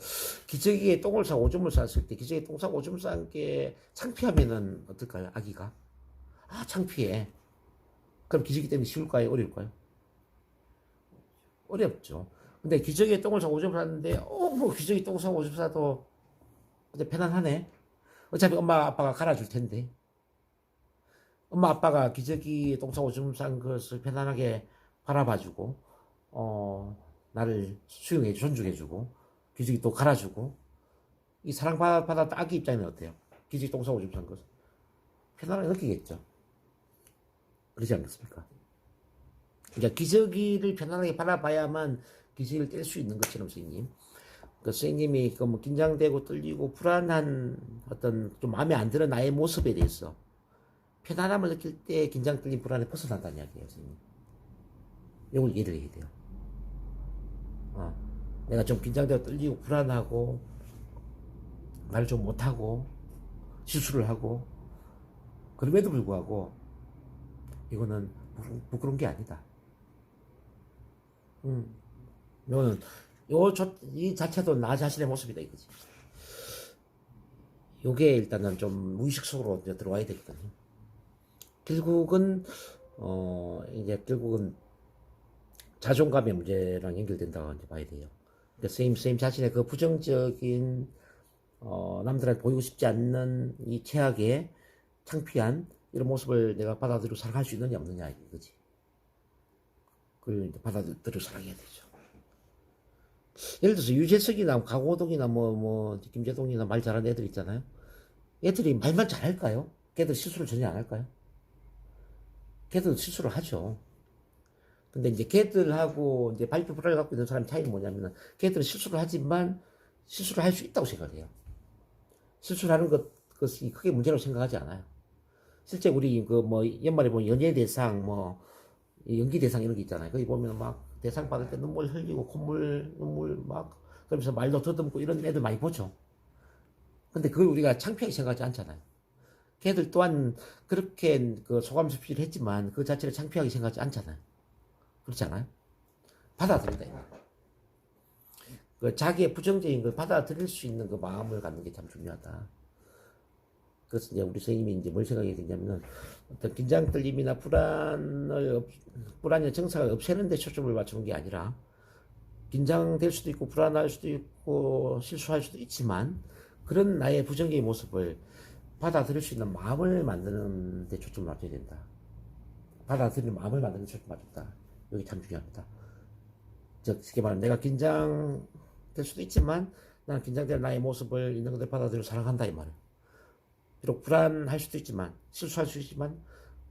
기저귀에 똥을 싸고 오줌을 쌌을 때, 기저귀에 똥 싸고 오줌 싼 게 창피하면은 어떨까요, 아기가? 아, 창피해. 그럼 기저귀 때문에 쉬울까요, 어려울까요? 어렵죠. 근데 기저귀에 똥을 싸고 오줌을 쌌는데, 뭐 기저귀 똥 싸고 오줌 싸도 이제 편안하네. 어차피 엄마, 아빠가 갈아줄 텐데. 엄마, 아빠가 기저귀에 똥 싸고 오줌 싼 것을 편안하게 바라봐주고, 나를 수용해, 존중해주고, 기저귀 또 갈아주고, 이 사랑받았던 아기 입장에는 어때요? 기저귀 똥 싸고 오줌 싼 것을 편안하게 느끼겠죠. 그러지 않겠습니까? 그러니까 기저귀를 편안하게 바라봐야만 기저귀를 뗄 수 있는 것처럼 선생님. 그 선생님이 그 뭐 긴장되고 떨리고 불안한 어떤 좀 마음에 안 드는 나의 모습에 대해서 편안함을 느낄 때 긴장, 떨림, 불안에 벗어난다는 이야기예요, 선생님. 이걸 이해를 해야 돼요. 내가 좀 긴장되고 떨리고 불안하고 말을 좀 못하고 실수를 하고 그럼에도 불구하고 이거는 부끄러운 게 아니다. 이거는 이 자체도 나 자신의 모습이다 이거지. 요게 일단은 좀 무의식 속으로 이제 들어와야 되거든요. 결국은 결국은 자존감의 문제랑 연결된다고 이제 봐야 돼요. 그러니까 선생님 자신의 그 부정적인 남들한테 보이고 싶지 않는 이 최악의 창피한 이런 모습을 내가 받아들이고 살아갈 수 있느냐 없느냐 이거지. 그걸 이제 받아들이고 살아가야 되죠. 예를 들어서 유재석이나 강호동이나 뭐 김재동이나 말 잘하는 애들 있잖아요. 애들이 말만 잘할까요? 걔들 실수를 전혀 안 할까요? 걔들 실수를 하죠. 근데 이제 걔들하고 이제 발표 불안을 갖고 있는 사람의 차이는 뭐냐면은 걔들은 실수를 하지만 실수를 할 수 있다고 생각해요. 실수를 하는 것이 크게 문제라고 생각하지 않아요. 실제 우리 그 뭐 연말에 보면 연예대상 뭐 연기대상 이런 게 있잖아요. 거기 보면 막 대상 받을 때 눈물 흘리고 눈물 막 그러면서 말도 더듬고 이런 애들 많이 보죠. 근데 그걸 우리가 창피하게 생각하지 않잖아요. 걔들 또한 그렇게 그 소감 수필을 했지만 그 자체를 창피하게 생각하지 않잖아요. 그렇지 않아요? 받아들인다. 그 자기의 부정적인 걸 받아들일 수 있는 그 마음을 갖는 게 참 중요하다. 그래서 이제 우리 선생님이 이제 뭘 생각하게 되냐면은 어떤 긴장 떨림이나 불안이나 정상을 없애는 데 초점을 맞추는 게 아니라 긴장될 수도 있고 불안할 수도 있고 실수할 수도 있지만 그런 나의 부정적인 모습을 받아들일 수 있는 마음을 만드는 데 초점을 맞춰야 된다. 받아들이는 마음을 만드는 데 초점을 맞춘다. 여기 참 중요합니다. 즉, 쉽게 말하면 내가 긴장될 수도 있지만 나는 긴장된 나의 모습을 있는 그대로 받아들이고 사랑한다 이 말이에요. 비록 불안할 수도 있지만 실수할 수 있지만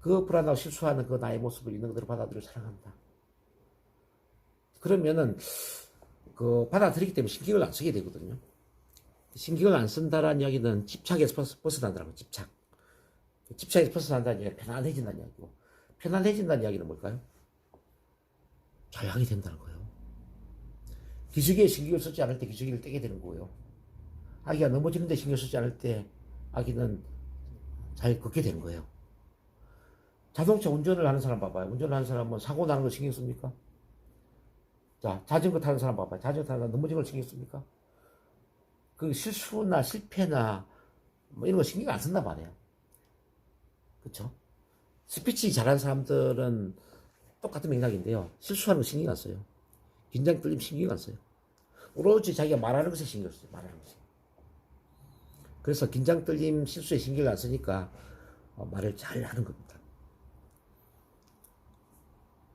그 불안하고 실수하는 그 나의 모습을 있는 그대로 받아들이고 사랑한다. 그러면은 그 받아들이기 때문에 신경을 안 쓰게 되거든요. 신경을 안 쓴다라는 이야기는 집착에서 벗어난다는 집착. 집착에서 벗어난다는 이야기는 편안해진다는 이야기고 편안해진다는 이야기는 뭘까요? 잘하게 된다는 거예요. 기저귀에 신경을 쓰지 않을 때 기저귀를 떼게 되는 거고요. 아기가 넘어지는데 신경 쓰지 않을 때 아기는 잘 걷게 되는 거예요. 자동차 운전을 하는 사람 봐봐요. 운전을 하는 사람은 사고 나는 거 신경 씁니까? 자, 자전거 타는 사람 봐봐요. 자전거 타는 사람 넘어지는 걸 신경 씁니까? 그 실수나 실패나 뭐 이런 거 신경 안 쓴단 말이에요. 그쵸? 스피치 잘하는 사람들은 똑같은 맥락인데요. 실수하는 거 신경 안 써요. 긴장 떨림 신경 안 써요. 오로지 자기가 말하는 것에 신경 써요. 말하는 것에. 그래서 긴장 떨림 실수에 신경을 안 쓰니까 말을 잘 하는 겁니다.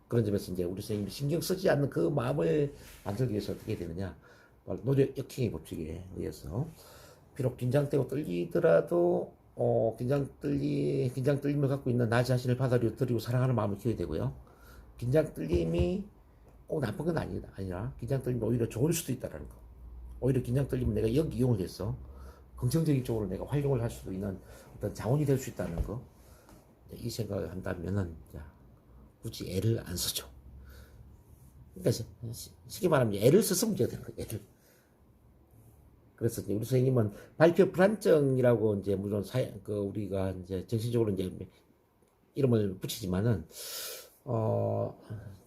그런 점에서 이제 우리 선생님이 신경 쓰지 않는 그 마음을 만들기 위해서 어떻게 되느냐. 노력 역행의 법칙에 의해서 비록 긴장되고 떨리더라도 긴장 떨림을 갖고 있는 나 자신을 받아들이고 사랑하는 마음을 키워야 되고요. 긴장 떨림이 꼭 나쁜 건 아니라 긴장 떨림이 오히려 좋을 수도 있다는 거. 오히려 긴장 떨림은 내가 이용을 해서 긍정적인 쪽으로 내가 활용을 할 수도 있는 어떤 자원이 될 수 있다는 거. 이 생각을 한다면은 굳이 애를 안 쓰죠. 그러니까 쉽게 말하면 애를 써서 문제가 되는 거예요. 애를. 그래서 이제 우리 선생님은 발표 불안증이라고 이제 물론 우리가 이제 정신적으로 이제 이름을 붙이지만은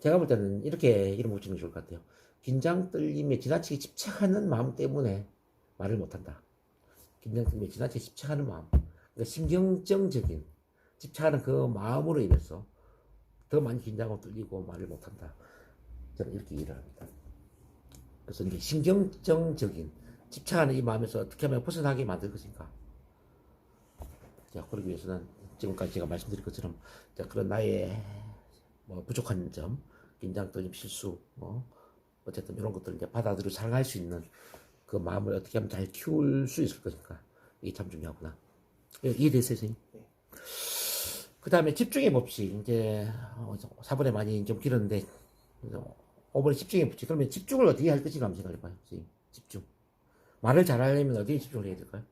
제가 볼 때는 이렇게 이름 붙이는 게 좋을 것 같아요. 긴장 떨림에 지나치게 집착하는 마음 때문에 말을 못한다. 긴장 떨림에 지나치게 집착하는 마음. 그러니까 신경정적인 집착하는 그 마음으로 인해서 더 많이 긴장하고 떨리고 말을 못한다. 저는 이렇게 이해를 합니다. 그래서 이제 신경정적인 집착하는 이 마음에서 어떻게 하면 벗어나게 만들 것인가. 자, 그러기 위해서는 지금까지 제가 말씀드린 것처럼 그런 나의 뭐 부족한 점, 긴장 떨림 실수, 어쨌든 이런 것들을 이제 받아들이고 사랑할 수 있는 그 마음을 어떻게 하면 잘 키울 수 있을 것인가. 이게 참 중요하구나. 이해됐어요, 선생님? 네. 그 다음에 집중의 법칙. 이제 4번에 많이 좀 길었는데 5번에 집중의 법칙. 그러면 집중을 어떻게 할 것인가 한번 생각해봐요, 선생님. 집중. 말을 잘하려면 어디에 집중을 해야 될까요?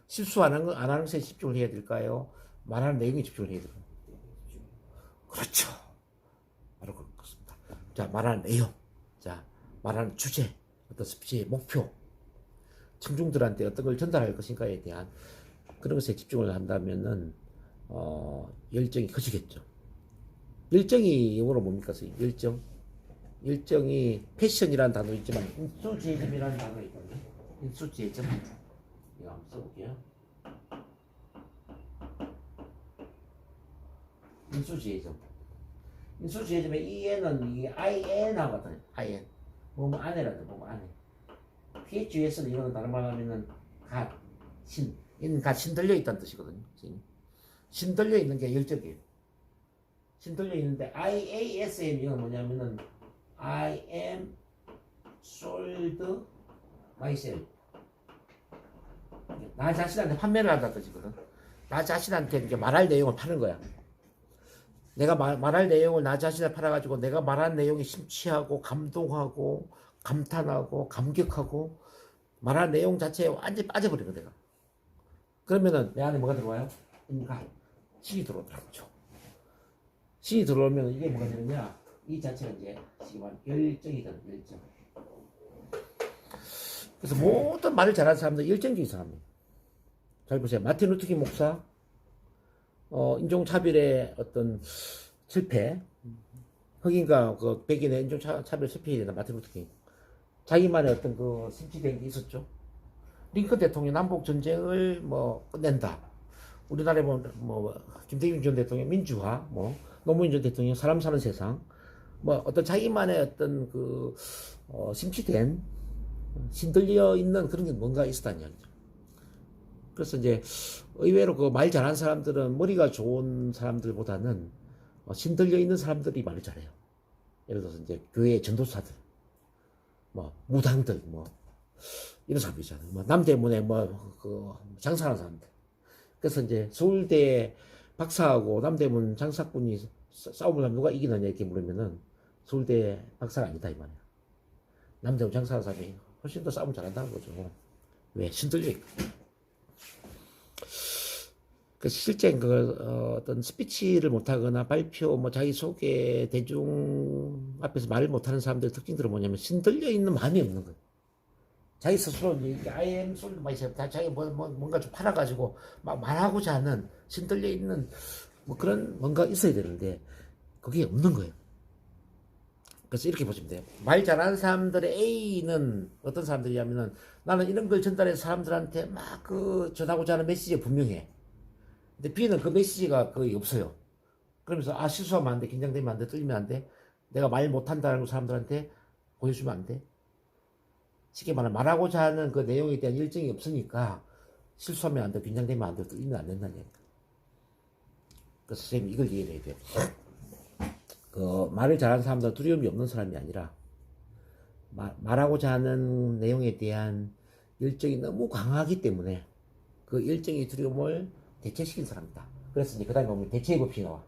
실수 안 하는 것에 집중을 해야 될까요? 말하는 내용에 집중을 해야 될까요? 그렇죠. 바로 그렇습니다. 자, 말하는 내용. 자, 말하는 주제. 어떤 스피치의 목표. 청중들한테 어떤 걸 전달할 것인가에 대한 그런 것에 집중을 한다면은, 열정이 커지겠죠. 열정이 영어로 뭡니까, 선생님? 열정. 열정이 패션이라는 단어 있지만, 인수지혜점이라는 단어 있거든요. 인수지혜점. 이거 한번 써볼게요. 인수지혜점. 인수지혜점의 EN은 이게 IN하고 같아요. IN. 뭐뭐 안에라도 뭐뭐 안에. PHUS는 이거는 다른 말로 하면은 신. 이는 신들려 있다는 뜻이거든요. 신들려 있는 게 열정이에요. 신들려 있는데 IASM 이건 뭐냐면은 I am sold myself. 나 자신한테 판매를 한다는 뜻이거든. 나 자신한테 이렇게 말할 내용을 파는 거야. 내가 말할 내용을 나 자신에 팔아가지고 내가 말한 내용이 심취하고 감동하고 감탄하고 감격하고 말한 내용 자체에 완전히 빠져버리거든 내가. 그러면은 내 안에 뭐가 들어와요? 신이 들어오더라고요. 신이 들어오면 이게 뭐가 되느냐? 이 자체가 이제 지금 열정이거든, 열정. 그래서 모든 말을 잘하는 사람들 열정적인 사람이에요. 잘 보세요. 마틴 루터킹 목사, 인종차별의 어떤 실패, 흑인과 그 백인의 인종차별 실패에 대한 마틴 루터킹. 자기만의 어떤 그 심취된 게 있었죠. 링컨 대통령 남북 전쟁을 뭐 끝낸다. 우리나라에 보면 뭐 김대중 전 대통령 민주화, 뭐 노무현 전 대통령 사람 사는 세상, 뭐 어떤 자기만의 어떤 그 심취된 신들려 있는 그런 게 뭔가 있었다는 이야기죠. 그래서 이제 의외로 그 말 잘하는 사람들은 머리가 좋은 사람들보다는 신들려 있는 사람들이 말을 잘해요. 예를 들어서 이제 교회 전도사들, 뭐 무당들, 뭐 이런 사람들 있잖아요. 뭐 남대문에 뭐 그 장사하는 사람들. 그래서 이제 서울대 박사하고 남대문 장사꾼이 싸움을 하면 누가 이기느냐 이렇게 물으면은 서울대 박사가 아니다 이 말이야. 남대문 장사하는 사람이 훨씬 더 싸움 잘한다는 거죠. 왜? 신들려 있고. 그 실제 어떤 스피치를 못하거나 발표, 뭐 자기 소개, 대중 앞에서 말을 못하는 사람들의 특징들은 뭐냐면 신들려 있는 마음이 없는 거예요. 자기 스스로 이제 I am sold myself, 자기 뭔가 좀 팔아가지고 막 말하고자 하는 신들려 있는 뭐 그런 뭔가 있어야 되는데 그게 없는 거예요. 그래서 이렇게 보시면 돼요. 말 잘하는 사람들의 A는 어떤 사람들이냐면은 나는 이런 걸 전달해서 사람들한테 막 그 전하고자 하는 메시지가 분명해. 근데 B는 그 메시지가 거의 없어요. 그러면서 실수하면 안 돼, 긴장되면 안 돼, 떨리면 안 돼, 내가 말 못한다는 걸 사람들한테 보여주면 안 돼. 쉽게 말하면 말하고자 하는 그 내용에 대한 열정이 없으니까 실수하면 안 돼, 긴장되면 안 돼, 떨리면 안 된다는 얘기입니다. 그래서 선생님 이걸 이해해야 돼요. 그 말을 잘하는 사람들은 두려움이 없는 사람이 아니라 말하고자 하는 내용에 대한 열정이 너무 강하기 때문에 그 열정의 두려움을 대체시킨 사람이다. 그래서 이제 그 다음에 보면 대체의 법칙이 나와.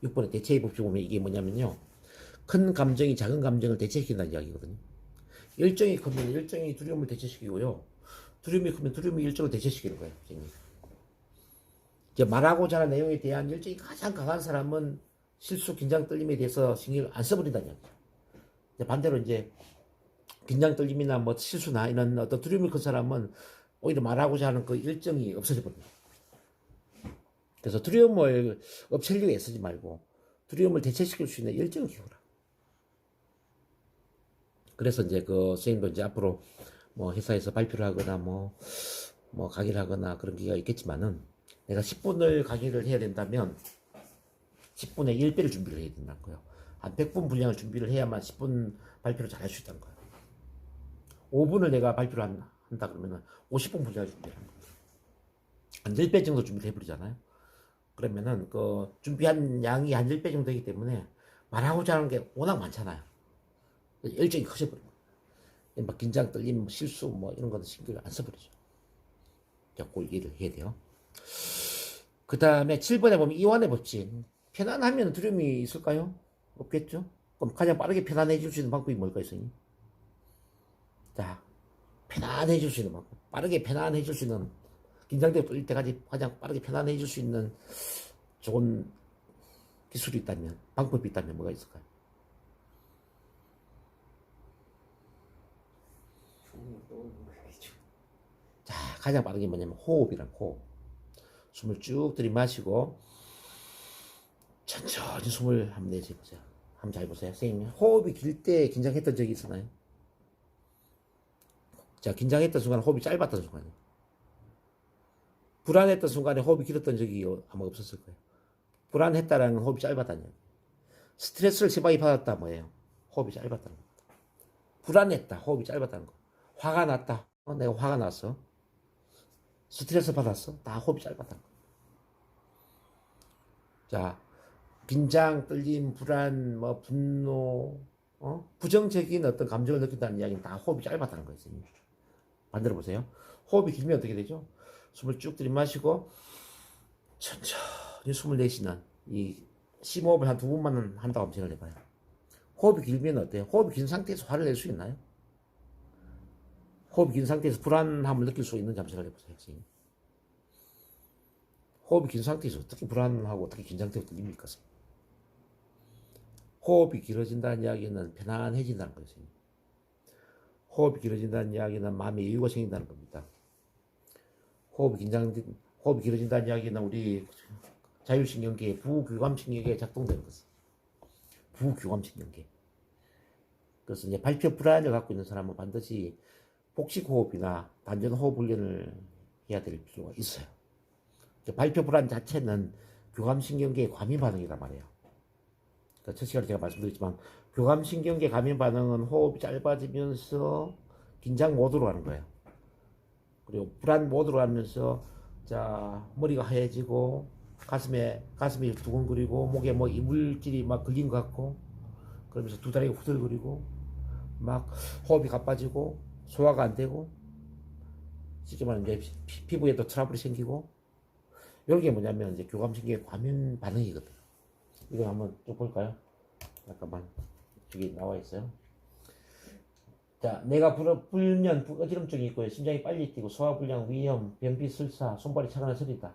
6번에 대체의 법칙 보면 이게 뭐냐면요. 큰 감정이 작은 감정을 대체시킨다는 이야기거든요. 열정이 크면 열정이 두려움을 대체시키고요. 두려움이 크면 두려움이 열정을 대체시키는 거예요. 이제 말하고자 하는 내용에 대한 열정이 가장 강한 사람은 실수, 긴장, 떨림에 대해서 신경을 안 써버린다는 이야기죠. 반대로 이제 긴장, 떨림이나 뭐 실수나 이런 어떤 두려움이 큰 사람은 오히려 말하고자 하는 그 열정이 없어져 버립니다. 그래서 두려움을 없애려고 애쓰지 말고 두려움을 대체시킬 수 있는 열정을 키워라. 그래서 이제 그 선생님도 이제 앞으로 뭐 회사에서 발표를 하거나 뭐 강의를 하거나 그런 기회가 있겠지만은 내가 10분을 강의를 해야 된다면 10분의 1배를 준비를 해야 된다는 거예요. 한 100분 분량을 준비를 해야만 10분 발표를 잘 할 수 있다는 거예요. 5분을 내가 발표를 한다 그러면은 50분 분량을 준비를 하는 거예요. 한 10배 정도 준비를 해버리잖아요. 그러면은 그 준비한 양이 한 10배 정도이기 때문에 말하고자 하는 게 워낙 많잖아요. 열정이 커져버린 거예요. 막 긴장, 떨림, 실수 뭐 이런 거는 신경을 안 써버리죠. 그걸 이해를 해야 돼요. 그 다음에 7번에 보면 이완의 법칙. 편안하면 두려움이 있을까요? 없겠죠? 그럼 가장 빠르게 편안해질 수 있는 방법이 뭘까요, 선생님? 자, 편안해질 수 있는 방법. 빠르게 편안해질 수 있는, 긴장되고 떨릴 때까지 가장 빠르게 편안해질 수 있는 좋은 기술이 있다면, 방법이 있다면 뭐가 있을까요? 자, 가장 빠른 게 뭐냐면 호흡이란 호흡. 숨을 쭉 들이마시고 천천히 숨을 한번 내쉬보세요. 한번 잘 보세요. 선생님, 호흡이 길 때 긴장했던 적이 있었나요? 자, 긴장했던 순간 호흡이 짧았던 순간이에요. 불안했던 순간에 호흡이 길었던 적이 아마 없었을 거예요. 불안했다라는 건 호흡이 짧았다는 얘기예요. 스트레스를 심하게 받았다 뭐예요? 호흡이 짧았다는 겁니다. 불안했다, 호흡이 짧았다는 거. 화가 났다, 내가 화가 났어. 스트레스 받았어, 다 호흡이 짧았다는 거. 자, 긴장, 떨림, 불안, 뭐 분노, 부정적인 어떤 감정을 느낀다는 이야기는 다 호흡이 짧았다는 거예요. 선생님. 반대로 보세요. 호흡이 길면 어떻게 되죠? 숨을 쭉 들이마시고 천천히 숨을 내쉬는 이 심호흡을 한 2번만 한다고 생각을 해봐요. 호흡이 길면 어때요? 호흡이 긴 상태에서 화를 낼 수 있나요? 호흡이 긴 상태에서 불안함을 느낄 수 있는지 한번 생각해 보세요. 선생님. 호흡이 긴 상태에서 어떻게 불안하고 어떻게 긴장되고 들립니까? 호흡이 길어진다는 이야기는 편안해진다는 거예요. 선생님. 호흡이 길어진다는 이야기는 마음에 여유가 생긴다는 겁니다. 호흡이 길어진다는 이야기는 우리 자율신경계의 부교감신경계에 작동되는 것은 부교감신경계. 그래서 이제 발표 불안을 갖고 있는 사람은 반드시 복식호흡이나 단전호흡 훈련을 해야 될 필요가 있어요. 발표 불안 자체는 교감신경계의 과민 반응이란 말이에요. 그러니까 첫 시간에 제가 말씀드렸지만 교감신경계 과민 반응은 호흡이 짧아지면서 긴장 모드로 가는 거예요. 그리고 불안 모드로 가면서 자 머리가 하얘지고 가슴이 두근거리고 목에 뭐 이물질이 막 걸린 것 같고 그러면서 두 다리가 후들거리고 막 호흡이 가빠지고 소화가 안 되고 쉽게 말하면 이제 피부에도 트러블이 생기고 이런 게 뭐냐면 이제 교감신경의 과민 반응이거든요. 이거 한번 쭉 볼까요? 잠깐만 여기 나와 있어요. 자, 내가 불면 어지럼증이 있고요. 심장이 빨리 뛰고 소화불량, 위염, 변비, 설사, 손발이 차거나 저리다.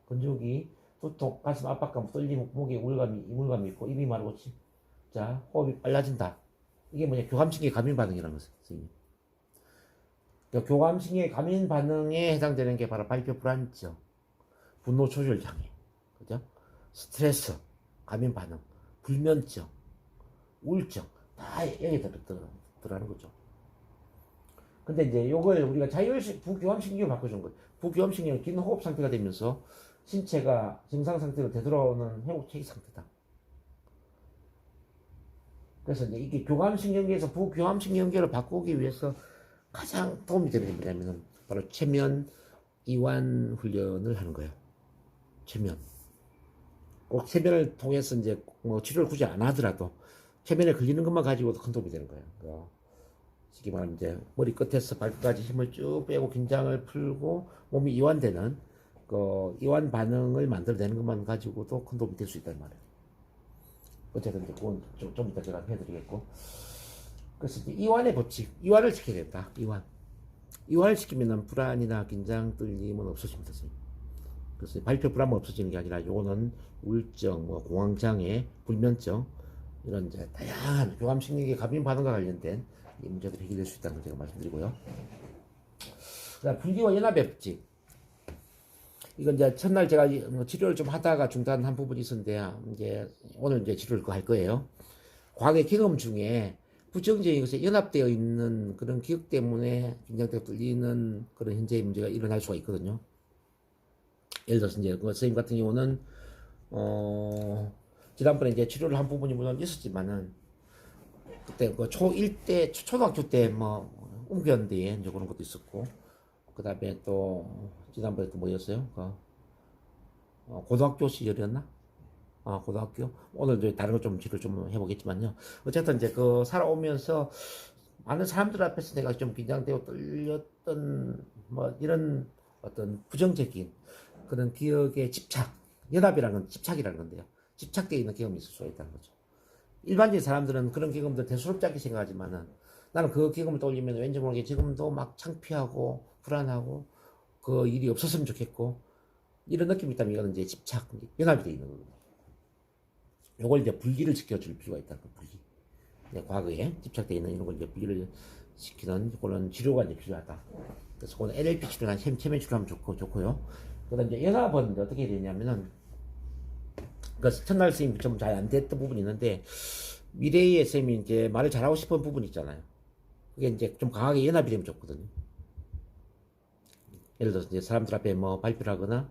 근육이 두통, 가슴 압박감, 떨림, 목에 이물감이 있고 입이 마르고 자, 호흡이 빨라진다. 이게 뭐냐? 교감신경의 과민 반응이라는 거죠. 그러니까 교감신경의 과민 반응에 해당되는 게 바로 발표 불안증, 분노 조절 장애, 그죠? 스트레스, 과민 반응, 불면증, 우울증 다 여기 들어가는 거죠. 근데 이제 요걸 우리가 부교감신경을 바꿔준 거예요. 부교감신경은 긴 호흡 상태가 되면서 신체가 정상 상태로 되돌아오는 회복체계 상태다. 그래서 이제 이게 교감신경계에서 부교감신경계를 바꾸기 위해서 가장 도움이 되는 게 뭐냐면은 바로 최면 이완 훈련을 하는 거예요. 최면. 꼭 최면을 통해서 이제 뭐 치료를 굳이 안 하더라도 최면에 걸리는 것만 가지고도 큰 도움이 되는 거예요. 쉽게 말하면 이제 머리 끝에서 발끝까지 힘을 쭉 빼고 긴장을 풀고 몸이 이완되는 그 이완 반응을 만들어내는 것만 가지고도 큰 도움이 될 수 있단 말이에요. 어쨌든 그건 좀 이따 제가 해드리겠고. 그래서 이제 이완의 법칙, 이완을 시켜야 된다. 이완을 시키면 불안이나 긴장, 떨림은 없어집니다. 그래서 발표 불안만 없어지는 게 아니라 요거는 우울증, 뭐 공황장애, 불면증 이런 이제 다양한 교감신경계 과민 반응과 관련된 이 문제들이 해결될 수 있다는 걸 제가 말씀드리고요. 그다음 분기와 연합의 법칙. 이건 이제 첫날 제가 치료를 좀 하다가 중단한 부분이 있었는데 이제 오늘 이제 치료를 할 거예요. 과거의 경험 중에 부정적인 것에 연합되어 있는 그런 기억 때문에 긴장되고 떨리는 그런 현재의 문제가 일어날 수가 있거든요. 예를 들어서 이제 그 선생님 같은 경우는 지난번에 이제 치료를 한 부분이 물론 있었지만은 그때 그 초1 때 초등학교 때 뭐 옮겼는데 이제 그런 것도 있었고 그 다음에 또 지난번에 또 뭐였어요? 고등학교 시절이었나? 고등학교 오늘 이제 다른 거 좀 치료 좀 해보겠지만요. 어쨌든 이제 그 살아오면서 많은 사람들 앞에서 내가 좀 긴장되고 떨렸던 뭐 이런 어떤 부정적인 그런 기억의 집착, 연합이라는 건 집착이라는 건데요. 집착되어 있는 경험이 있을 수가 있다는 거죠. 일반적인 사람들은 그런 경험들 대수롭지 않게 생각하지만은 나는 그 경험을 떠올리면 왠지 모르게 지금도 막 창피하고 불안하고 그 일이 없었으면 좋겠고 이런 느낌이 있다면 이거는 이제 집착, 연합이 되어 있는 거거든요. 요걸 이제 분리를 시켜줄 필요가 있다는 거예요. 분리. 과거에 집착되어 있는 이런 걸 이제 분리를 시키는 그런 치료가 이제 필요하다. 그래서 그건 NLP 치료나 체면 치료하면 좋고요. 그다음 이제 연합은 어떻게 되냐면은 그 첫날 선생님 좀 잘 안 됐던 부분이 있는데 미래의 선생님이 이제 말을 잘하고 싶은 부분이 있잖아요. 그게 이제 좀 강하게 연합이 되면 좋거든요. 예를 들어서 이제 사람들 앞에 뭐 발표를 하거나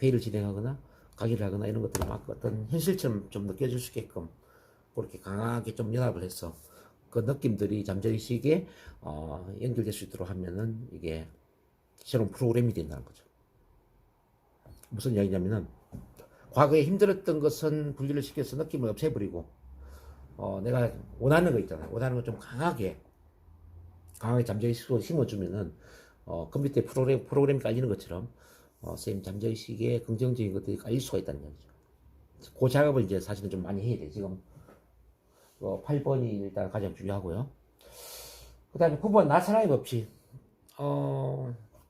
회의를 진행하거나 강의를 하거나 이런 것들이 막 어떤 현실처럼 좀 느껴질 수 있게끔 그렇게 강하게 좀 연합을 해서 그 느낌들이 잠재의식에 연결될 수 있도록 하면은 이게 새로운 프로그램이 된다는 거죠. 무슨 이야기냐면은 과거에 힘들었던 것은 분리를 시켜서 느낌을 없애버리고 내가 원하는 거 있잖아요. 원하는 거 좀 강하게 잠재의식으로 심어주면은, 컴퓨터에 프로그램이 깔리는 것처럼, 선생님 잠재의식에 긍정적인 것들이 깔릴 수가 있다는 얘기죠. 그 작업을 이제 사실은 좀 많이 해야 돼. 지금, 8번이 일단 가장 중요하고요. 그 다음에 9번, 나사랑의 법칙.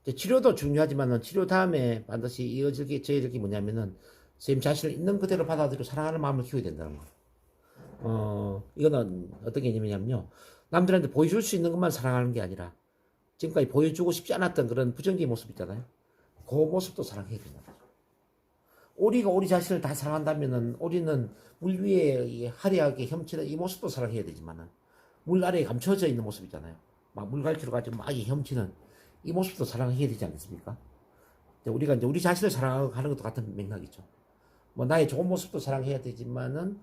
이제 치료도 중요하지만은 치료 다음에 반드시 이어질 게, 저어질 게 뭐냐면은, 선생님 자신을 있는 그대로 받아들이고 사랑하는 마음을 키워야 된다는 거. 이거는 어떤 개념이냐면요. 남들한테 보여줄 수 있는 것만 사랑하는 게 아니라, 지금까지 보여주고 싶지 않았던 그런 부정적인 모습 있잖아요. 그 모습도 사랑해야 된다. 오리가 오리 자신을 다 사랑한다면은, 오리는 물 위에 이 화려하게 헤엄치는 이 모습도 사랑해야 되지만은, 물 아래에 감춰져 있는 모습 있잖아요. 막 물갈퀴로 가지고 막 헤엄치는 이 모습도 사랑해야 되지 않겠습니까? 우리가 이제 우리 자신을 사랑하는 것도 같은 맥락이죠. 뭐 나의 좋은 모습도 사랑해야 되지만은,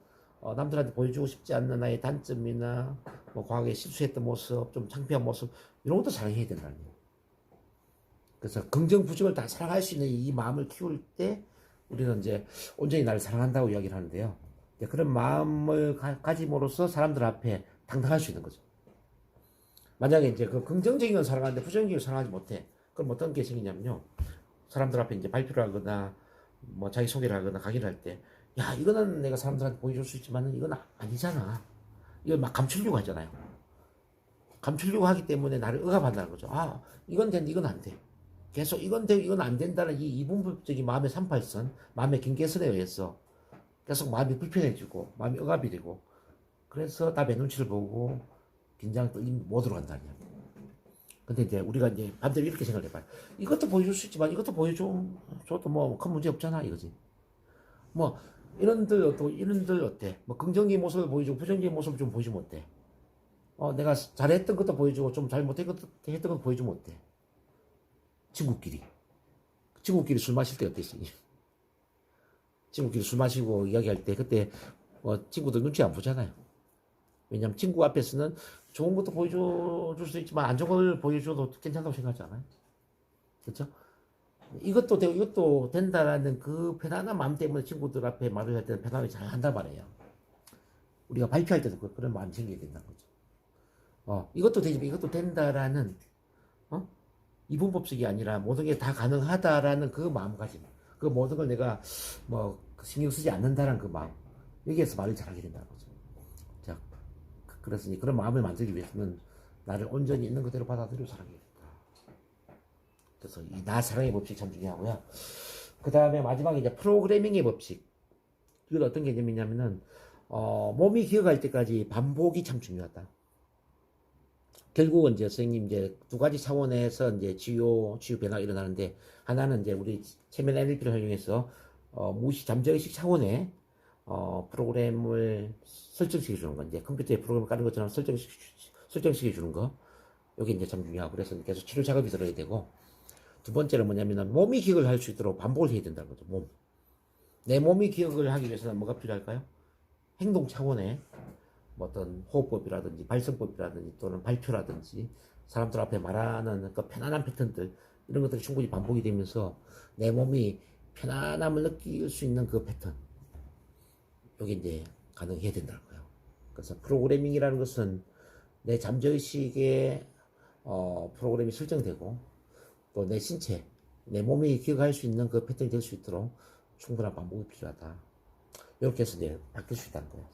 남들한테 보여주고 싶지 않는 나의 단점이나 뭐 과거에 실수했던 모습, 좀 창피한 모습 이런 것도 사랑해야 된다는 거예요. 그래서 긍정 부정을 다 사랑할 수 있는 이 마음을 키울 때 우리는 이제 온전히 나를 사랑한다고 이야기를 하는데요. 그런 마음을 가짐으로써 사람들 앞에 당당할 수 있는 거죠. 만약에 이제 그 긍정적인 건 사랑하는데 부정적인 걸 사랑하지 못해. 그럼 어떤 게 생기냐면요. 사람들 앞에 이제 발표를 하거나 뭐 자기 소개를 하거나 강의를 할 때, 야, 이거는 내가 사람들한테 보여줄 수 있지만은 이건 아니잖아. 이걸 막 감추려고 하잖아요. 감추려고 하기 때문에 나를 억압한다는 거죠. 아, 이건 된다, 이건 안 돼. 계속 이건 되고 이건 안 된다는 이 이분법적인 마음의 38선, 마음의 경계선에 의해서 계속 마음이 불편해지고 마음이 억압이 되고, 그래서 남의 눈치를 보고 긴장 떨림 모드로 간다는 거예요. 근데 이제 우리가 이제 반대로 이렇게 생각을 해봐요. 이것도 보여줄 수 있지만 이것도 보여줘도 뭐 큰 문제 없잖아 이거지. 뭐 이런들 어때? 뭐 긍정적인 모습을 보여주고 부정적인 모습을 좀 보여주면 어때? 내가 잘했던 것도 보여주고 좀 잘못했던 것도 보여주면 어때? 친구끼리 술 마실 때 어땠어? 친구끼리 술 마시고 이야기할 때 그때 친구들 눈치 안 보잖아요. 왜냐면 친구 앞에서는 좋은 것도 보여줄 수 있지만 안 좋은 걸 보여줘도 괜찮다고 생각하지 않아요? 그렇죠? 이것도 되고 이것도 된다라는 그 편안한 마음 때문에 친구들 앞에 말을 할 때는 편하게 잘 한단 말이에요. 우리가 발표할 때도 그런 마음이 생기게 된다는 거죠. 이것도 되지만 이것도 된다라는 이분법칙이 아니라 모든 게 다 가능하다라는 그 마음가짐, 그 모든 걸 내가 뭐 신경 쓰지 않는다라는 그 마음, 여기에서 말을 잘하게 된다는 거죠. 자, 그렇으니 그런 마음을 만들기 위해서는 나를 온전히 있는 그대로 받아들이고 사랑해야 된다. 그래서 이 나 사랑의 법칙 참 중요하고요. 그 다음에 마지막에 이제 프로그래밍의 법칙. 이건 어떤 개념이냐면은 몸이 기억할 때까지 반복이 참 중요하다. 결국은 이제 선생님 이제 두 가지 차원에서 이제 치유 변화가 일어나는데, 하나는 이제 우리 체면 NLP를 활용해서 무의식 잠재의식 차원의 프로그램을 설정시켜 주는 거, 이제 컴퓨터에 프로그램을 까는 것처럼 설정시켜 주는 거, 여기 이제 참 중요하고, 그래서 계속 치료 작업이 들어야 되고, 두 번째는 뭐냐면은 몸이 기억을 할 수 있도록 반복을 해야 된다는 거죠. 내 몸이 기억을 하기 위해서는 뭐가 필요할까요? 행동 차원의 뭐 어떤 호흡법이라든지 발성법이라든지 또는 발표라든지 사람들 앞에 말하는 그 편안한 패턴들, 이런 것들이 충분히 반복이 되면서 내 몸이 편안함을 느낄 수 있는 그 패턴, 여기 이제 가능해야 된다는 거예요. 그래서 프로그래밍이라는 것은 내 잠재의식에 프로그램이 설정되고, 또 내 신체, 내 몸이 기억할 수 있는 그 패턴이 될 수 있도록 충분한 반복이 필요하다. 이렇게 해서 이제 바뀔 수 있다는 거예요.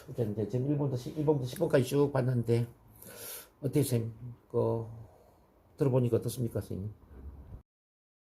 일단 이제 지금 1번부터 10번까지 쭉 봤는데, 어때요, 선생님? 들어보니까 어떻습니까, 선생님?